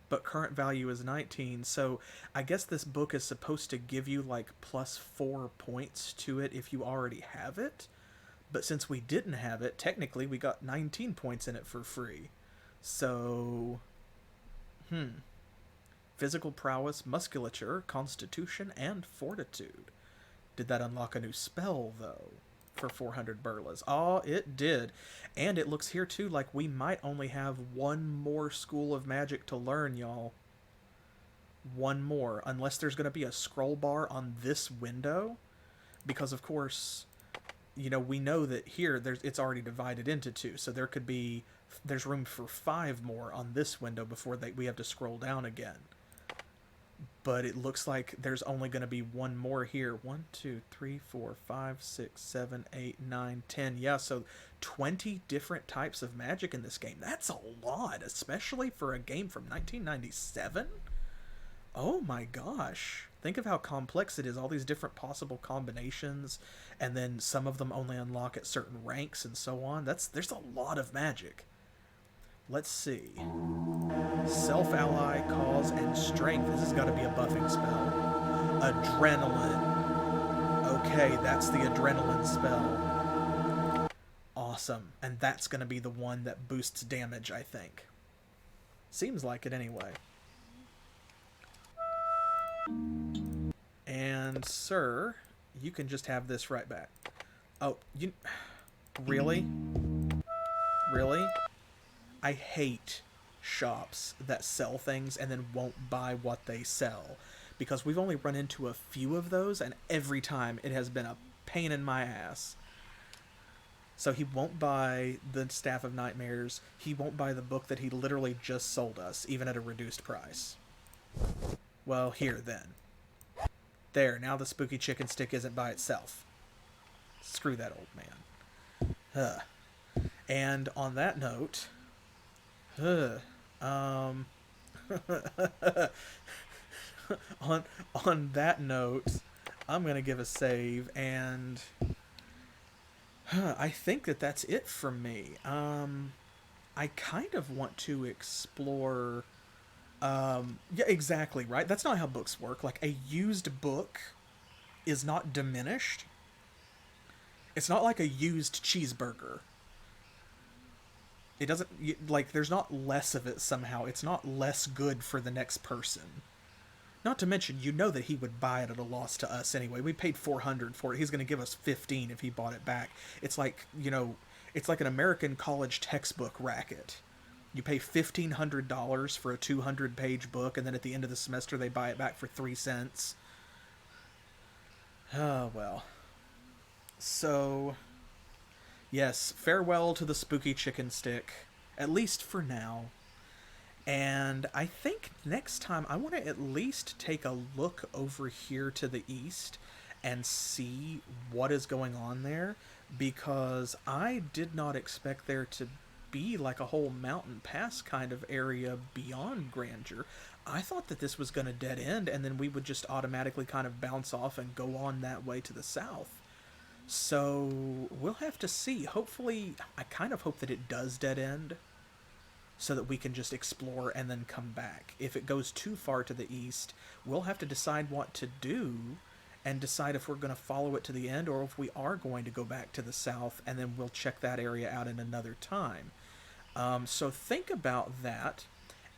S1: but current value is 19. So I guess this book is supposed to give you like +4 points to it if you already have it. But since we didn't have it, technically we got 19 points in it for free. So, physical prowess, musculature, constitution, and fortitude. Did that unlock a new spell, though, for 400 burlas? Oh, it did. And it looks here, too, like we might only have one more school of magic to learn, y'all. One more. Unless there's going to be a scroll bar on this window. Because, of course, you know, we know that here it's already divided into 2. So there's room for 5 more on this window before we have to scroll down again. But it looks like there's only going to be one more here. 1, 2, 3, 4, 5, 6, 7, 8, 9, 10. Yeah, so 20 different types of magic in this game. That's a lot, especially for a game from 1997. Oh my gosh. Think of how complex it is. All these different possible combinations. And then some of them only unlock at certain ranks and so on. There's a lot of magic. Let's see. Self-ally, cause, and strength. This has got to be a buffing spell. Adrenaline. Okay, that's the adrenaline spell. Awesome. And that's going to be the one that boosts damage, I think. Seems like it anyway. And, sir, you can just have this right back. Oh, you... Really? Really? I hate shops that sell things and then won't buy what they sell, because we've only run into a few of those, and every time it has been a pain in my ass. So he won't buy the Staff of Nightmares. He won't buy the book that he literally just sold us, even at a reduced price. Well, here then. There, now the spooky chicken stick isn't by itself. Screw that old man. And on that note... on that note, I'm gonna give a save, and I think that's it from me. I kind of want to explore. Yeah, exactly, right? That's not how books work. Like, a used book is not diminished. It's not like a used cheeseburger. It doesn't, like, there's not less of it somehow. It's not less good for the next person. Not to mention, you know that he would buy it at a loss to us anyway. We paid $400 for it. He's going to give us $15 if he bought it back. It's like, you know, it's like an American college textbook racket. You pay $1,500 for a 200-page book, and then at the end of the semester they buy it back for 3 cents. Oh, well. So... yes, farewell to the spooky chicken stick, at least for now. And I think next time I want to at least take a look over here to the east and see what is going on there, because I did not expect there to be like a whole mountain pass kind of area beyond Grandeur. I thought that this was going to dead end, and then we would just automatically kind of bounce off and go on that way to the south. So, we'll have to see. Hopefully, I kind of hope that it does dead end, so that we can just explore and then come back. If it goes too far to the east, we'll have to decide what to do, and decide if we're going to follow it to the end, or if we are going to go back to the south, and then we'll check that area out in another time. So think about that,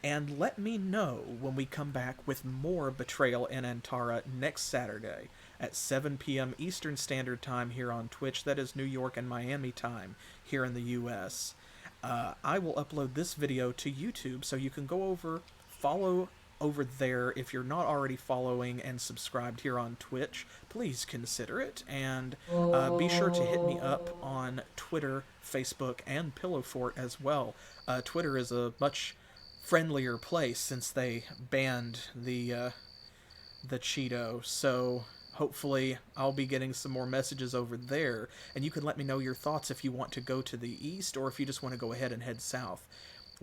S1: and let me know when we come back with more Betrayal in Antara next Saturday at 7 p.m. Eastern Standard Time here on Twitch. That is New York and Miami time here in the U.S. I will upload this video to YouTube, so you can go follow over there if you're not already following and subscribed here on Twitch. Please consider it, and be sure to hit me up on Twitter, Facebook, and Pillow Fort as well. Twitter is a much friendlier place since they banned the Cheeto, so hopefully I'll be getting some more messages over there, and you can let me know your thoughts if you want to go to the east or if you just want to go ahead and head south.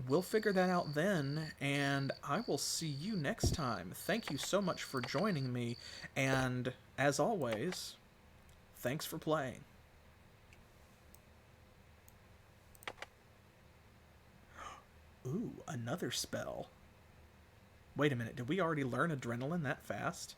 S1: we'll figure that out then, and I will see you next time. Thank you so much for joining me, and as always, thanks for playing. Ooh, another spell. Wait a minute, did we already learn adrenaline that fast?